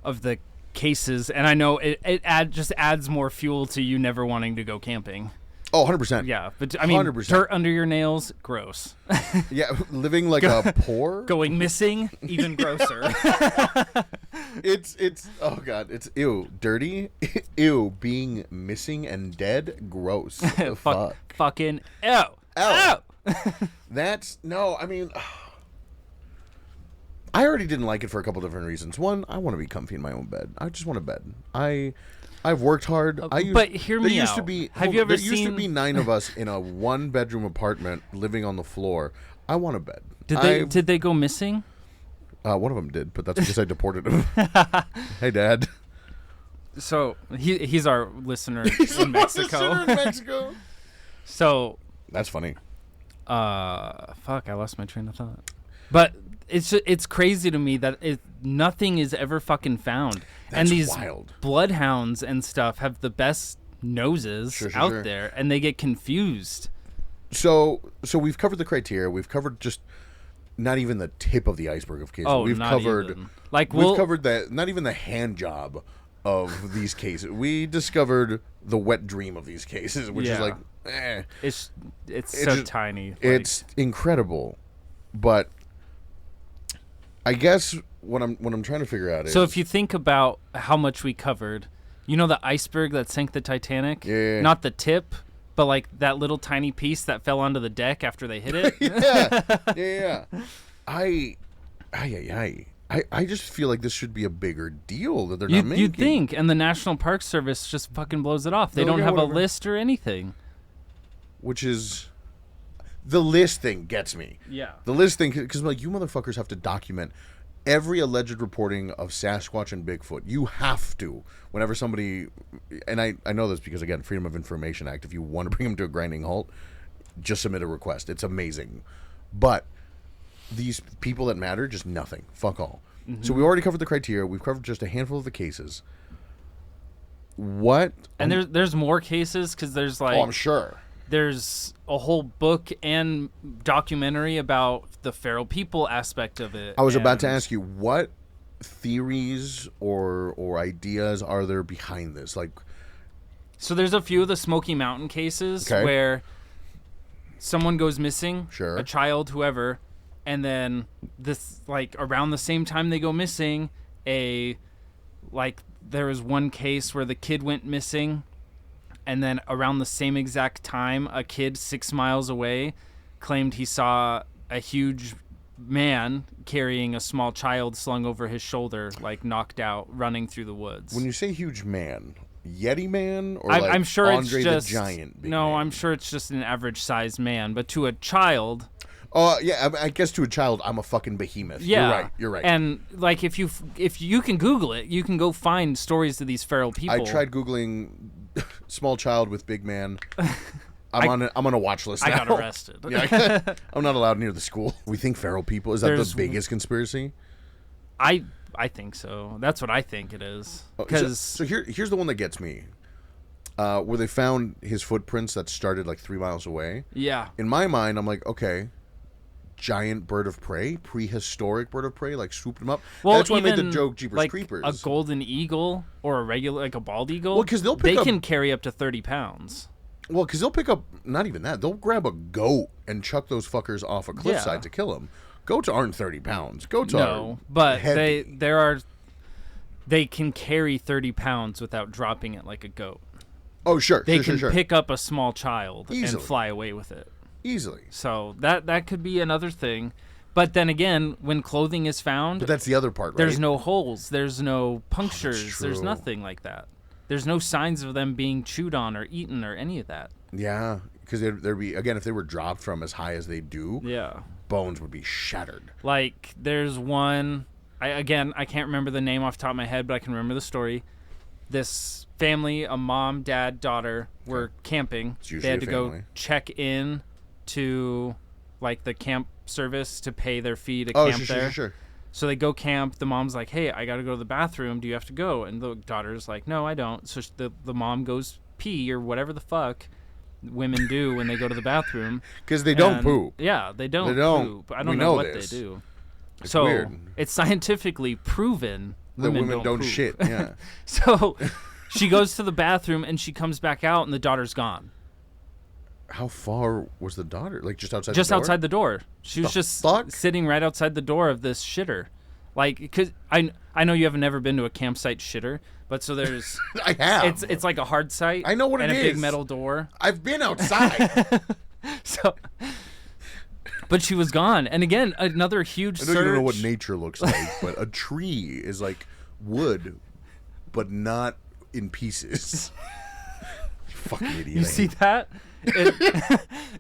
of the cases, and I know it just adds more fuel to you never wanting to go camping. Oh, 100%. Yeah, but I mean, 100%. Dirt under your nails, gross. Yeah, living like a poor. Going missing, even grosser. It's oh god, it's ew, dirty, ew, being missing and dead, gross. Fuck. Fucking ew. Ow. That's no, I mean, I already didn't like it for a couple different reasons. One, I want to be comfy in my own bed. I just want a bed. I've worked hard. But hear me out. Have you ever seen? There used to be 9 of us in a 1-bedroom apartment living on the floor. I want a bed. Did they go missing? One of them did, but that's because I deported him. Hey, Dad. So he's our listener in Mexico. So that's funny. Fuck! I lost my train of thought. But it's crazy to me that nothing is ever fucking found. That's and these wild. Bloodhounds and stuff have the best noses out there, and they get confused. So we've covered the criteria. We've covered just not even the tip of the iceberg of cases. Oh, we've not covered even. We've covered that. Not even the hand job of these cases. We discovered the wet dream of these cases, which is like, It's so tiny. It's incredible, but I guess what I'm trying to figure out is... So if you think about how much we covered, you know the iceberg that sank the Titanic? Yeah. Not the tip, but like that little tiny piece that fell onto the deck after they hit it? yeah. I just feel like this should be a bigger deal that they're not making. You'd think, and the National Park Service just fucking blows it off. They don't have a list or anything. Which is... The list thing gets me. Yeah. The list thing, because like, you motherfuckers have to document every alleged reporting of Sasquatch and Bigfoot. You have to. Whenever somebody... And I know this because, again, Freedom of Information Act, if you want to bring them to a grinding halt, just submit a request. It's amazing. But... these people that matter, just nothing. Fuck all. Mm-hmm. So we already covered the criteria. We've covered just a handful of the cases. What? And there's more cases because there's like... Oh, I'm sure. There's a whole book and documentary about the feral people aspect of it. I was about to ask you, what theories or ideas are there behind this? Like, so there's a few of the Smoky Mountain cases where someone goes missing, a child, whoever... And then this, like, around the same time they go missing, there was one case where the kid went missing, and then around the same exact time, a kid 6 miles away claimed he saw a huge man carrying a small child slung over his shoulder, like knocked out, running through the woods. When you say huge man, Yeti man, or I'm sure Andre it's just the Giant? No, man? I'm sure it's just an average sized man, but to a child. Yeah, I guess to a child, I'm a fucking behemoth. Yeah. You're right. And, like, if you can Google it, you can go find stories of these feral people. I tried Googling small child with big man. I'm on a watch list now. I got arrested. Yeah, I'm not allowed near the school. We think feral people, is that the biggest conspiracy? I think so. That's what I think it is. So here's the one that gets me. Where they found his footprints that started like 3 miles away. Yeah. In my mind, I'm like, okay... giant bird of prey, prehistoric bird of prey, like swooped him up. Well, that's why I made the joke Jeepers like Creepers. A golden eagle or a regular, like a bald eagle. Well, because they can carry up to 30 pounds. Well, because they'll pick up, not even that, they'll grab a goat and chuck those fuckers off a cliffside to kill them. Goats aren't 30 pounds. Goats are but heavy. they can carry 30 pounds without dropping it like a goat. Oh, sure. They can pick up a small child easily. And fly away with it. Easily. So that could be another thing. But then again, when clothing is found... But that's the other part, right? There's no holes. There's no punctures. There's nothing like that. There's no signs of them being chewed on or eaten or any of that. Yeah, because there'd be... Again, if they were dropped from as high as they do, bones would be shattered. Like, there's one... I can't remember the name off the top of my head, but I can remember the story. This family, a mom, dad, daughter, were camping. They had to go check in to like the camp service to pay their fee to camp there. Sure. So they go camp. The mom's like, "Hey, I got to go to the bathroom. Do you have to go?" And the daughter's like, "No, I don't." So the mom goes pee or whatever the fuck women do when they go to the bathroom. Because they don't poop. Yeah, they don't poop. I don't know what they do. It's weird. It's scientifically proven that women don't poop. shit. Yeah. So she goes to the bathroom and she comes back out and the daughter's gone. How far was the daughter? Like just outside the door? Just outside the door. She was just sitting right outside the door of this shitter. Like, because I know you haven't never been to a campsite shitter, but so there's... I have. It's like a hard site. I know what it is. And a big metal door. I've been outside. But she was gone. And again, another huge search. I know search. you don't know what nature looks like, but a tree is like wood, but not in pieces. You fucking idiot. You see that?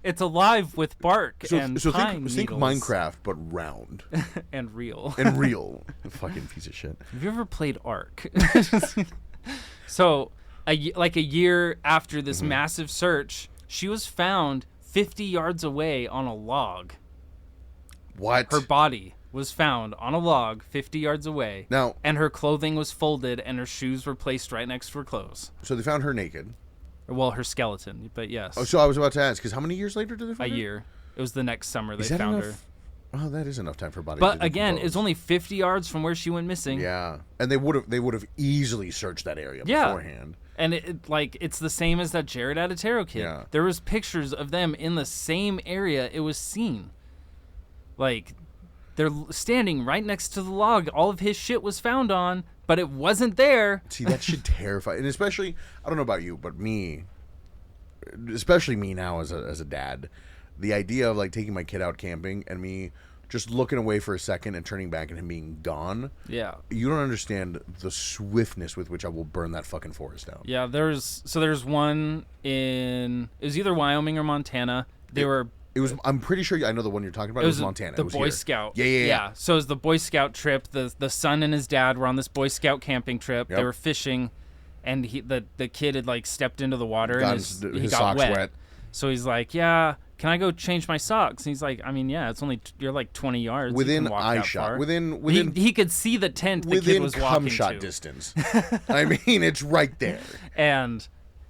It's alive with bark and pine needles. Think Minecraft, but round. And real. Fucking piece of shit. Have you ever played Ark? So, a year after this massive search, she was found 50 yards away on a log. What? Her body was found on a log 50 yards away. Now, and her clothing was folded and her shoes were placed right next to her clothes. So they found her naked. Well, her skeleton, but yes. Oh, so I was about to ask, because how many years later did they find her? A year. It was the next summer they found her. Oh, that is enough time for body. But again, it's only 50 yards from where she went missing. Yeah, and they would have easily searched that area beforehand. And it's the same as that Jared Adetero kid. Yeah. There was pictures of them in the same area it was seen. Like, they're standing right next to the log all of his shit was found on, but it wasn't there. See, that shit terrifies, and especially, I don't know about you, but me, especially me now as a dad, the idea of like taking my kid out camping and me just looking away for a second and turning back and him being gone. Yeah. You don't understand the swiftness with which I will burn that fucking forest down. Yeah, there's one it was either Wyoming or Montana. I'm pretty sure I know the one you're talking about. It was Montana. The Boy Scout. Yeah. So it was the Boy Scout trip. The son and his dad were on this Boy Scout camping trip. Yep. They were fishing, and the kid had like stepped into the water and he got wet. So he's like, "Yeah, can I go change my socks?" And he's like, "I mean, yeah, it's only you're like 20 yards within eye shot. Within he could see the tent the kid was walking cum shot distance. I mean, it's right there." And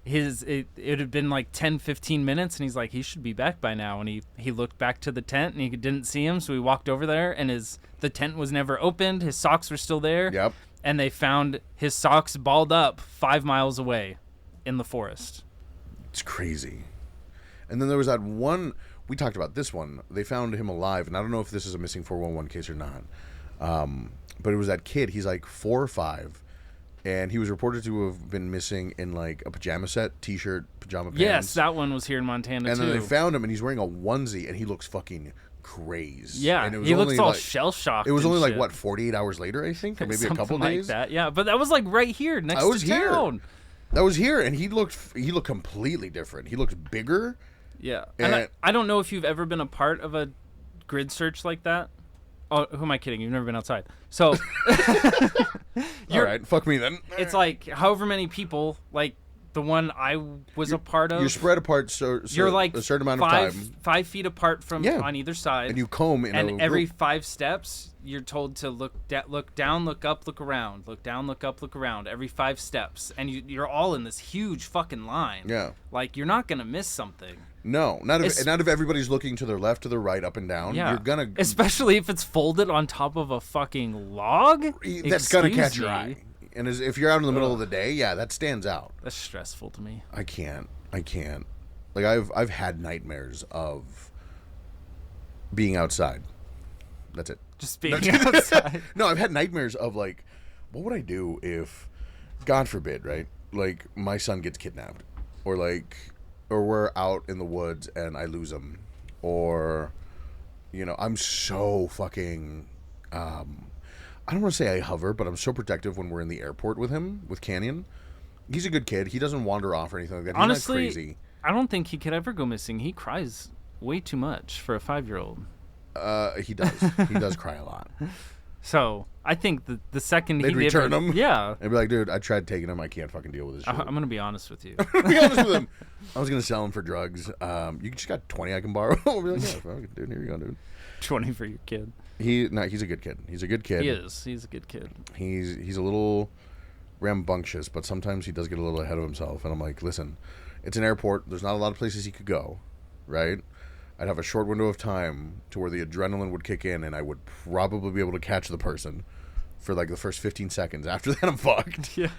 it had been like 10-15 minutes, and he's like, he should be back by now. And he looked back to the tent and he didn't see him, so he walked over there, and the tent was never opened. His socks were still there. Yep. And they found his socks balled up 5 miles away in the forest. It's crazy. And then there was that one, we talked about this one. They found him alive, and I don't know if this is a missing 411 case or not. But it was that kid. He's like 4 or 5. And he was reported to have been missing in like a pajama set, t-shirt, pajama pants. Yes, that one was here in Montana and too. And then they found him, and he's wearing a onesie, and he looks fucking crazed. Yeah, and he looks all shell-shocked. It was only like, what, 48 hours later, I think? Or maybe a couple days? Like that, yeah. But that was like right here, next to town. That was here, and he looked completely different. He looked bigger. Yeah. And I don't know if you've ever been a part of a grid search like that. Oh, who am I kidding? You've never been outside. So, all right, fuck me then. It's like however many people, like the one I was a part of. You're spread apart, so you're like a certain amount of time. 5 feet apart from on either side. And you comb in and every 5 steps, you're told to look down, look up, look around, look down, look up, look around. Every 5 steps, and you're all in this huge fucking line. Yeah, like you're not gonna miss something. No, not if everybody's looking to their left, to their right, up and down. Yeah. You're gonna, especially if it's folded on top of a fucking log. That's gonna catch your eye. And if you're out in the middle of the day, yeah, that stands out. That's stressful to me. I can't. Like I've had nightmares of being outside. That's it. Just being outside. No, I've had nightmares of like, what would I do if, God forbid, right? Like my son gets kidnapped, or we're out in the woods and I lose him, or, I'm so fucking, I don't want to say I hover, but I'm so protective when we're in the airport with him, with Canyon. He's a good kid. He doesn't wander off or anything like that. He's honestly, not crazy. I don't think he could ever go missing. He cries way too much for a 5-year-old. He does. He does cry a lot. So I think the second they'd return him, yeah, they'd be like, "Dude, I tried taking him. I can't fucking deal with this shit." I'm gonna be honest with you. Be honest with him. I was gonna sell him for drugs. You just got 20 I can borrow. I'll be like, "Yeah, dude, here you go, dude." 20 for your kid. He's a good kid. He's a good kid. He is. He's a good kid. He's a little rambunctious, but sometimes he does get a little ahead of himself. And I'm like, listen, it's an airport. There's not a lot of places he could go, right? I'd have a short window of time to where the adrenaline would kick in, and I would probably be able to catch the person for like the first 15 seconds. After that, I'm fucked. Yeah.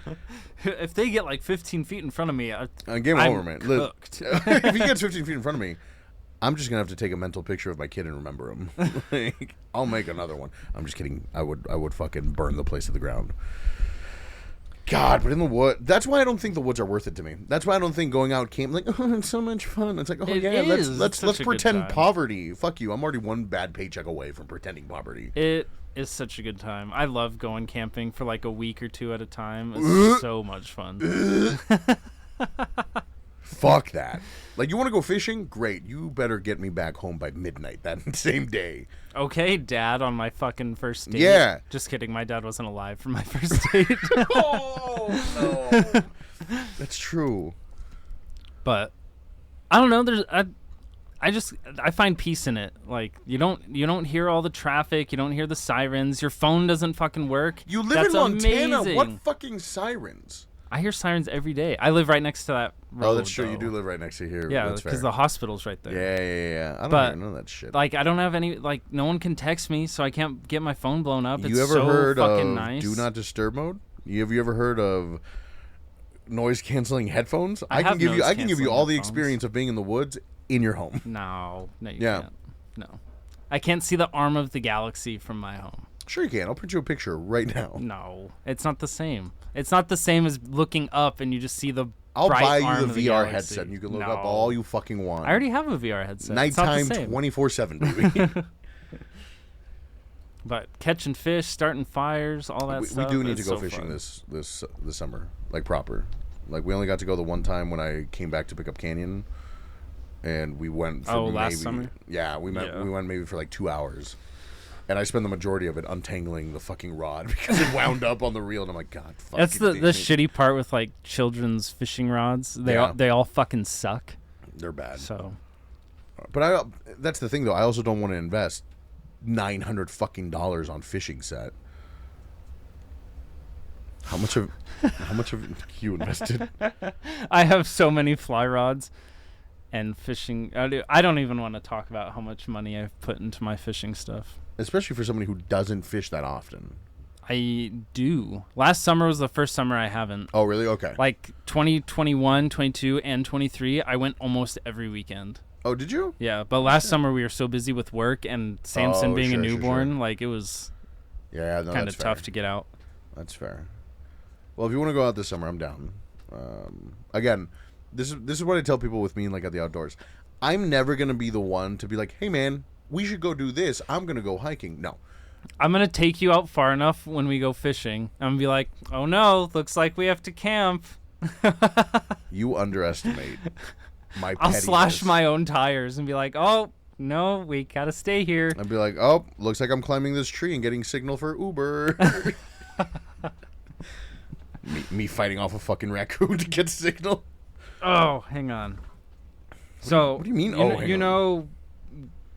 If they get like 15 feet in front of me, game over, man. Cooked. If he gets 15 feet in front of me, I'm just gonna have to take a mental picture of my kid and remember him. Like, I'll make another one. I'm just kidding. I would fucking burn the place to the ground. God, but in the wood, that's why I don't think the woods are worth it to me. That's why I don't think going out camping, like, oh, it's so much fun. It's like, oh yeah, let's pretend poverty. Fuck you. I'm already one bad paycheck away from pretending poverty. It is such a good time. I love going camping for like a week or 2 at a time. It's so much fun. Fuck that. Like, you want to go fishing? Great. You better get me back home by midnight that same day. Okay, Dad, on my fucking first date. Yeah. Just kidding. My dad wasn't alive for my first date. Oh, no. That's true. But I don't know. I find peace in it. Like, you don't hear all the traffic. You don't hear the sirens. Your phone doesn't fucking work. You live in Montana. Amazing. What fucking sirens? I hear sirens every day. I live right next to that road. Oh, that's true. Though. You do live right next to here. Yeah, because the hospital's right there. Yeah. I don't even know that shit. Like, I don't have any, like, no one can text me, so I can't get my phone blown up. You ever heard of Do Not Disturb mode? Have you ever heard of noise canceling headphones? I can give you all the experience of being in the woods in your home. No, you can't. No. I can't see the arm of the galaxy from my home. Sure you can. I'll print you a picture right now. No, it's not the same. It's not the same as looking up and you just see the I'll bright buy arm you of the VR headset and you can look up all you fucking want. I already have a VR headset. Nighttime 24/7, baby. But catching fish, starting fires, all that stuff. We do need to go fishing this summer, like proper. Like we only got to go the one time when I came back to pick up Canyon, and we went for last summer? Yeah, we went maybe for like 2 hours. And I spent the majority of it untangling the fucking rod because it wound up on the reel, and I'm like, God, fuck. That's the shitty part with like children's fishing rods. They all fucking suck. They're bad. So, but that's the thing though. I also don't want to invest $900 fucking on fishing set. How much have you invested? I have so many fly rods. And fishing, I don't even want to talk about how much money I've put into my fishing stuff. Especially for somebody who doesn't fish that often. I do. Last summer was the first summer I haven't. Oh, really? Okay. Like 2021, 22, and 23, I went almost every weekend. Oh, did you? Yeah, but last summer we were so busy with work and Samson being a newborn, like it was kind of tough to get out. That's fair. Well, if you want to go out this summer, I'm down. Again, this is what I tell people with me and like at the outdoors. I'm never gonna be the one to be like, hey man, we should go do this. I'm gonna go hiking. No. I'm gonna take you out far enough when we go fishing. I'm gonna be like, oh no, looks like we have to camp. You underestimate my I'll slash my own tires and be like, oh no, we gotta stay here. I'd be like, oh, looks like I'm climbing this tree and getting signal for Uber. me fighting off a fucking raccoon to get signal. Oh, hang on. So, what do you mean? You know,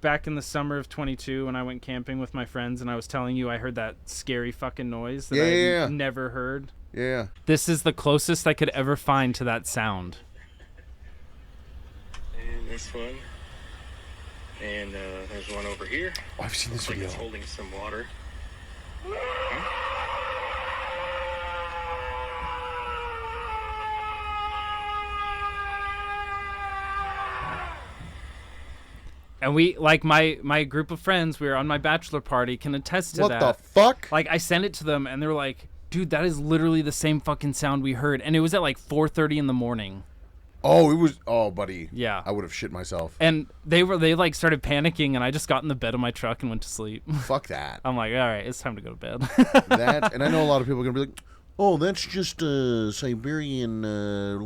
back in the summer of 22 when I went camping with my friends and I was telling you I heard that scary fucking noise that I never heard. Yeah. This is the closest I could ever find to that sound. And this one. And there's one over here. Oh, I've seen this video. It's holding some water. And we, like, my group of friends, we were on my bachelor party, can attest to that. What the fuck? Like, I sent it to them, and they were like, dude, that is literally the same fucking sound we heard. And it was at, like, 4:30 in the morning. Oh, it was... Oh, buddy. Yeah. I would have shit myself. And they like, started panicking, and I just got in the bed of my truck and went to sleep. Fuck that. I'm like, all right, it's time to go to bed. That, and I know a lot of people are going to be like, oh, that's just a Siberian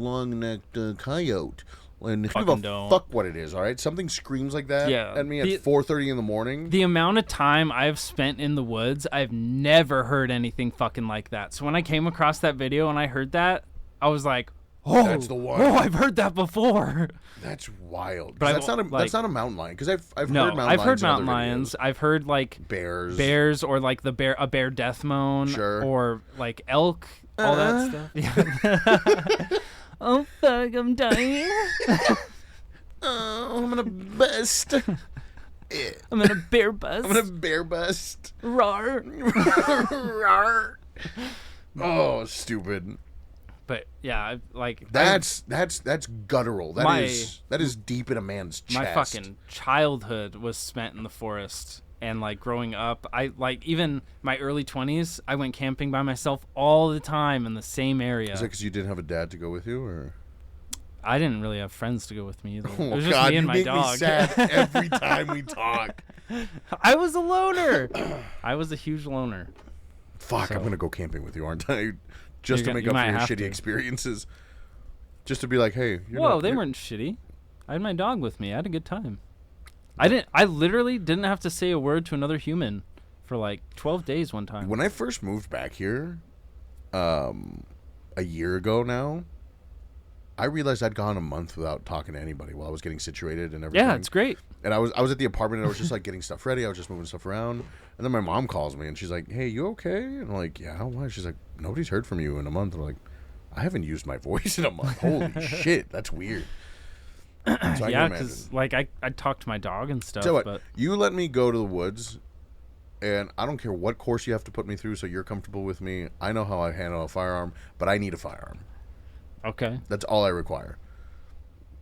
long-necked coyote. And fucking fuck what it is, all right? Something screams like that at me at 4:30 in the morning. The amount of time I've spent in the woods, I've never heard anything fucking like that. So when I came across that video and I heard that, I was like, oh, that's the one. Oh, I've heard that before. That's wild. But that's not a mountain lion. Because I've heard mountain lions. I've heard mountain lions. I've heard like bears, or like a bear death moan, or like elk, all that stuff. Yeah. Oh fuck, I'm dying. Oh, I'm gonna bust. I'm gonna bear bust. I'm gonna bear bust. Rawr. Rawr. Oh, stupid. But yeah, like that's guttural. That is deep in a man's chest. My fucking childhood was spent in the forest. And, like, growing up, even my early 20s, I went camping by myself all the time in the same area. Is that because you didn't have a dad to go with you, or? I didn't really have friends to go with me either. Oh, it was just me and my dog. Me sad every time we talk. I was a loner. I was a huge loner. Fuck, I'm going to go camping with you, aren't I? Just to make up for your shitty experiences. Just to be like, hey. They weren't shitty. I had my dog with me. I had a good time. I literally didn't have to say a word to another human for like 12 days one time. When I first moved back here, a year ago now, I realized I'd gone a month without talking to anybody while I was getting situated and everything. Yeah, it's great. And I was at the apartment and I was just like getting stuff ready. I was just moving stuff around. And then my mom calls me and she's like, hey, you okay? And I'm like, yeah, why? She's like, nobody's heard from you in a month. And I'm like, I haven't used my voice in a month. Holy shit, that's weird. So yeah, because like I talk to my dog and stuff. So what, but you let me go to the woods, and I don't care what course you have to put me through, so you're comfortable with me. I know how I handle a firearm, but I need a firearm. Okay, that's all I require.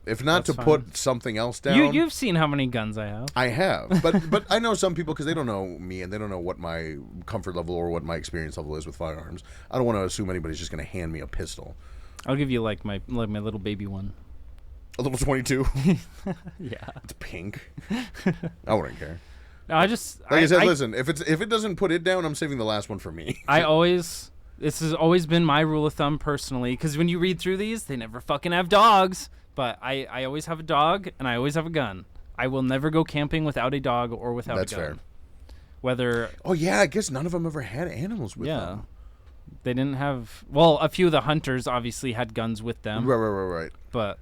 If not That's to fine. put something else down. You've seen how many guns I have. I have, but I know some people because they don't know me and they don't know what my comfort level or what my experience level is with firearms. I don't want to assume anybody's just going to hand me a pistol. I'll give you like my little baby one. A little 22. Yeah, it's pink. I wouldn't care. No, I just like I said. Listen, if it doesn't put it down, I'm saving the last one for me. This has always been my rule of thumb personally, because when you read through these, they never fucking have dogs. But I always have a dog, and I always have a gun. I will never go camping without a dog or without That's a gun. fair. Whether... Oh, yeah, I guess none of them ever had animals with them. They didn't have... Well, a few of the hunters obviously had guns with them. Right. But,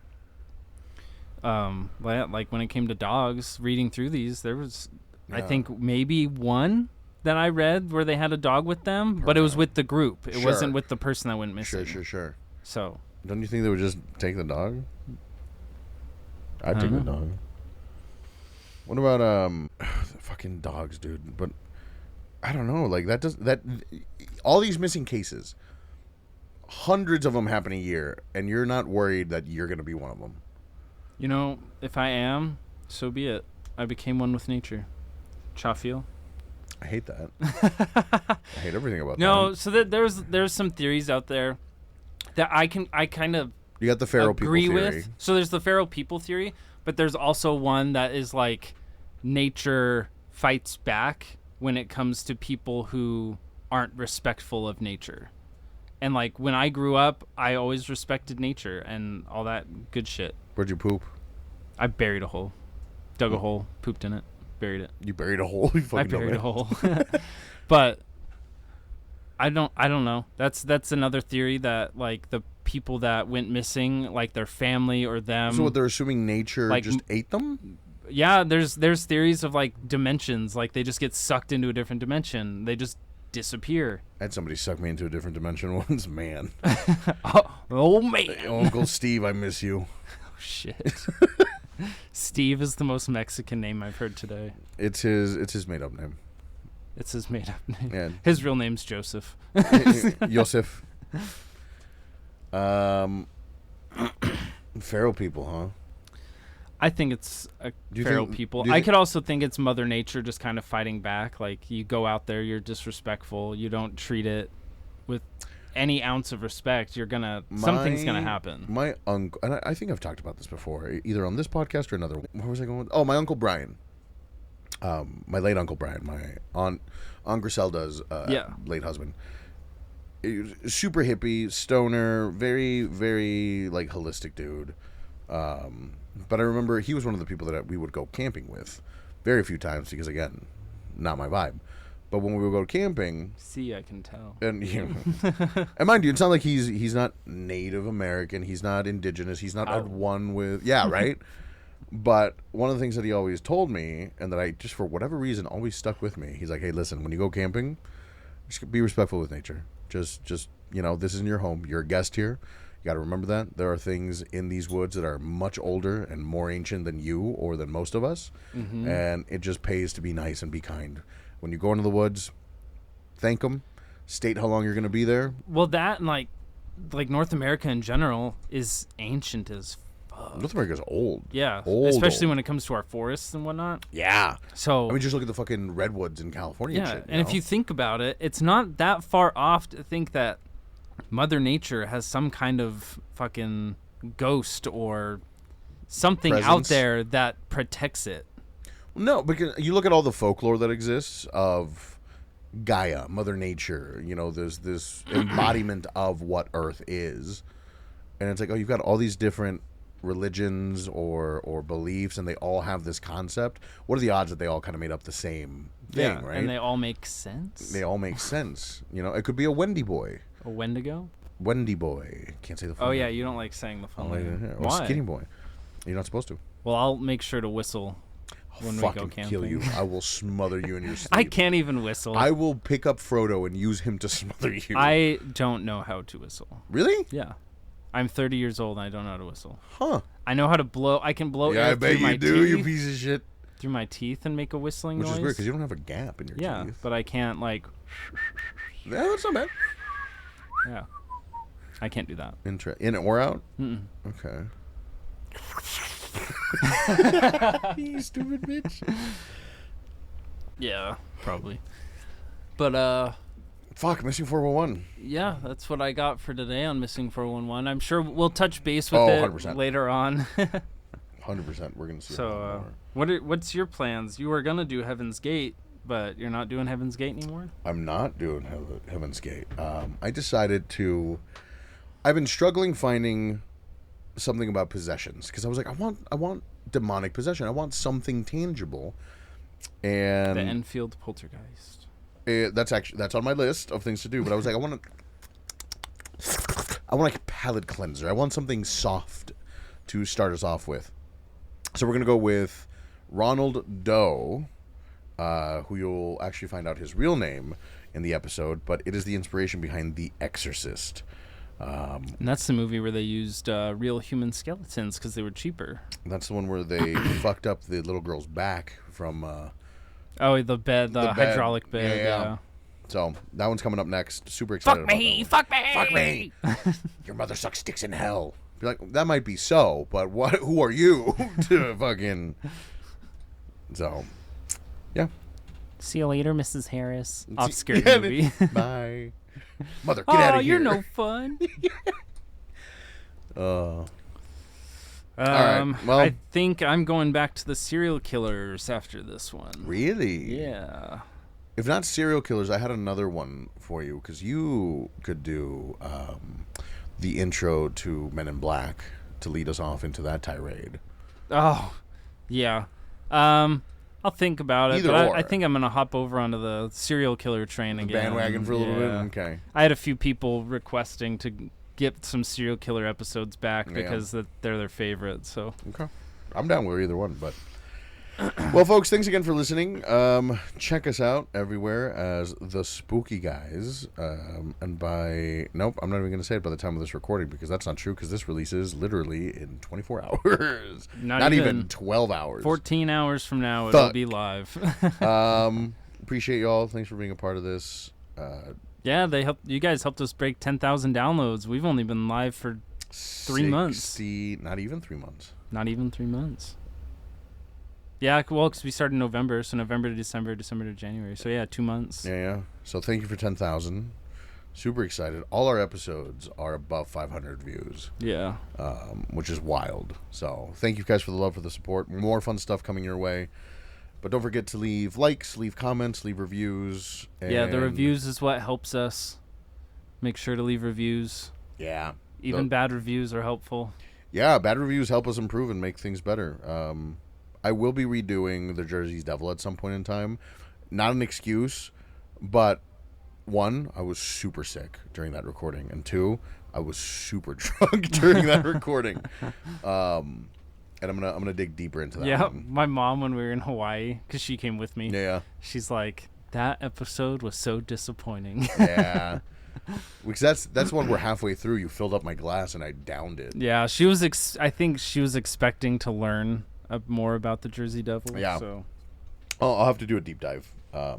like, when it came to dogs, reading through these, there was, I think, maybe one that I read where they had a dog with them, but it was with the group. It wasn't with the person that went missing. Sure. So... Don't you think they would just take the dog? I'd take the dog. What about fucking dogs, dude? But I don't know. Like all these missing cases, hundreds of them happen a year, and you're not worried that you're gonna be one of them. You know, if I am, so be it. I became one with nature. Chaufeel. I hate that. I hate everything about that. No, so there's some theories out there that I kind of you got the feral people theory. With. So there's the feral people theory, but there's also one that is like nature fights back when it comes to people who aren't respectful of nature. And like when I grew up, I always respected nature and all that good shit. Where'd you poop? I buried a hole. Dug a hole, pooped in it, buried it. You buried a hole? You I buried a hole. But I don't know. That's another theory that like the people that went missing, like their family or them. So what, they're assuming nature like, just ate them? Yeah, there's theories of like dimensions, like they just get sucked into a different dimension. They just disappear. I had somebody suck me into a different dimension once, man. Oh man. Uncle Steve, I miss you. Oh shit. Steve is the most Mexican name I've heard today. It's his made up name. It's his made up name. Yeah. His real name's Joseph. Joseph. Feral people, huh? I think it's feral people. I could also think it's Mother Nature just kind of fighting back. Like, you go out there, you're disrespectful, you don't treat it with any ounce of respect, something's gonna happen. My uncle, and I think I've talked about this before, either on this podcast or another. Where was I going? Oh, my Uncle Brian. My late Uncle Brian, my aunt Griselda's late husband. Super hippie, stoner, very, very like holistic dude. But I remember he was one of the people that we would go camping with very few times because, again, not my vibe. But when we would go camping, I can tell. And and mind you, it's not like he's not Native American, he's not indigenous, he's not at one with right. But one of the things that he always told me, and that I just for whatever reason always stuck with me, he's like, "Hey, listen, when you go camping, just be respectful with nature. Just this isn't your home. You're a guest here. You got to remember that there are things in these woods that are much older and more ancient than you or than most of us, and it just pays to be nice and be kind. When you go into the woods, thank them, state how long you're going to be there." Well, that and like North America in general is ancient as fuck. North America's old. Yeah, especially when it comes to our forests and whatnot. Yeah. So I mean, just look at the fucking redwoods in California. Yeah, and shit, and if you think about it, it's not that far off to think that Mother Nature has some kind of fucking ghost or something out there that protects it. No, because you look at all the folklore that exists of Gaia, Mother Nature, there's this embodiment of what Earth is. And it's like, you've got all these different religions or beliefs, and they all have this concept. What are the odds that they all kind of made up the same thing, right? And they all make sense? They all make sense. It could be a Wendy boy. A Wendigo? Wendy boy. Can't say the full name. Yeah, you don't like saying the full name. Or Skinny boy. You're not supposed to. Well, I'll make sure to whistle when we fucking go camping. kill you. I will smother you in your sleep. I can't even whistle. I will pick up Frodo and use him to smother you. I don't know how to whistle. Really? Yeah. I'm 30 years old and I don't know how to whistle. Huh. I know how to blow. I can blow Yeah, air I bet through my you do, teeth, you piece of shit. through my teeth and make a whistling Which noise. is weird because you don't have a gap in your Yeah, teeth. but I can't like. Yeah, that's not bad. Yeah. I can't do that. In or out? Mm-mm. Okay. You stupid bitch. Yeah, probably. But Fuck, Missing 411. yeah, that's what I got for today on Missing 411. I'm sure we'll touch base with 100%. it later on. 100%. We're going to see So, more. what's your plans? You were gonna do Heaven's Gate, but you're not doing Heaven's Gate anymore. I'm not doing Heaven's Gate. I decided to... I've been struggling finding something about possessions because I was like, I want demonic possession. I want something tangible. And The Enfield Poltergeist. that's on my list of things to do. But I was like, I want like a palate cleanser. I want something soft to start us off with. So we're gonna go with Ronald Doe, who you'll actually find out his real name in the episode, but it is the inspiration behind The Exorcist. And that's the movie where they used real human skeletons because they were cheaper. That's the one where they fucked up the little girl's back from... Oh, the bed, the bed. hydraulic bed. Yeah. So that one's coming up next. Super excited about that one. Fuck me! Your mother sucks dicks in hell. Be like, that might be so, but what? Who are you to fucking... So, yeah. See you later, Mrs. Harris. Off scary Yeah, movie. Bye. Mother, get out Oh, of here. you're no fun. All right. Well, I think I'm going back to the serial killers after this one. really? Yeah. If not serial killers, I had another one for you because you could do the intro to Men in Black to lead us off into that tirade. Oh, yeah. I'll think about it. Either but or. I think I'm gonna hop over onto the serial killer train again. Bandwagon for a little bit. Yeah. Okay. I had a few people requesting to get some serial killer episodes back Yeah. because they're their favorite. So Okay. I'm down with either one, but well, folks, thanks again for listening. Check us out everywhere as The Spooky Guys. And by... Nope, I'm not even going to say it by the time of this recording because that's not true because this releases literally in 24 hours. Not even 12 hours. 14 hours from now, it'll be live. Appreciate y'all. Thanks for being a part of this. Yeah, you guys helped us break 10,000 downloads. We've only been live for 3 months. Not even 3 months. Not even 3 months. Yeah, well, because we started in November, so November to December, December to January. So, yeah, 2 months. Yeah. So, thank you for 10,000. Super excited. All our episodes are above 500 views. Yeah. Which is wild. So, thank you guys for the love, for the support. More fun stuff coming your way. But don't forget to leave likes, leave comments, leave reviews. Yeah, the reviews is what helps us. Make sure to leave reviews. Yeah. Even bad reviews are helpful. Yeah, bad reviews help us improve and make things better. I will be redoing The Jersey Devil at some point in time. Not an excuse, but one, I was super sick during that recording, and two, I was super drunk during that recording. And I'm gonna dig deeper into that. Yeah, one. my mom, when we were in Hawaii, because she came with me, Yeah. she's like, that episode was so disappointing. Yeah. Because that's one where halfway through you filled up my glass and I downed it. Yeah, she was. I think she was expecting to learn more about the Jersey Devil. Yeah. So. I'll have to do a deep dive. But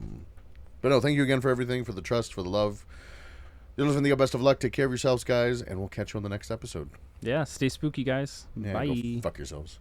no, thank you again for everything, for the trust, for the love. You're listening to the best of luck. Take care of yourselves, guys, and we'll catch you on the next episode. Yeah, stay spooky, guys. Yeah, Bye. go fuck yourselves.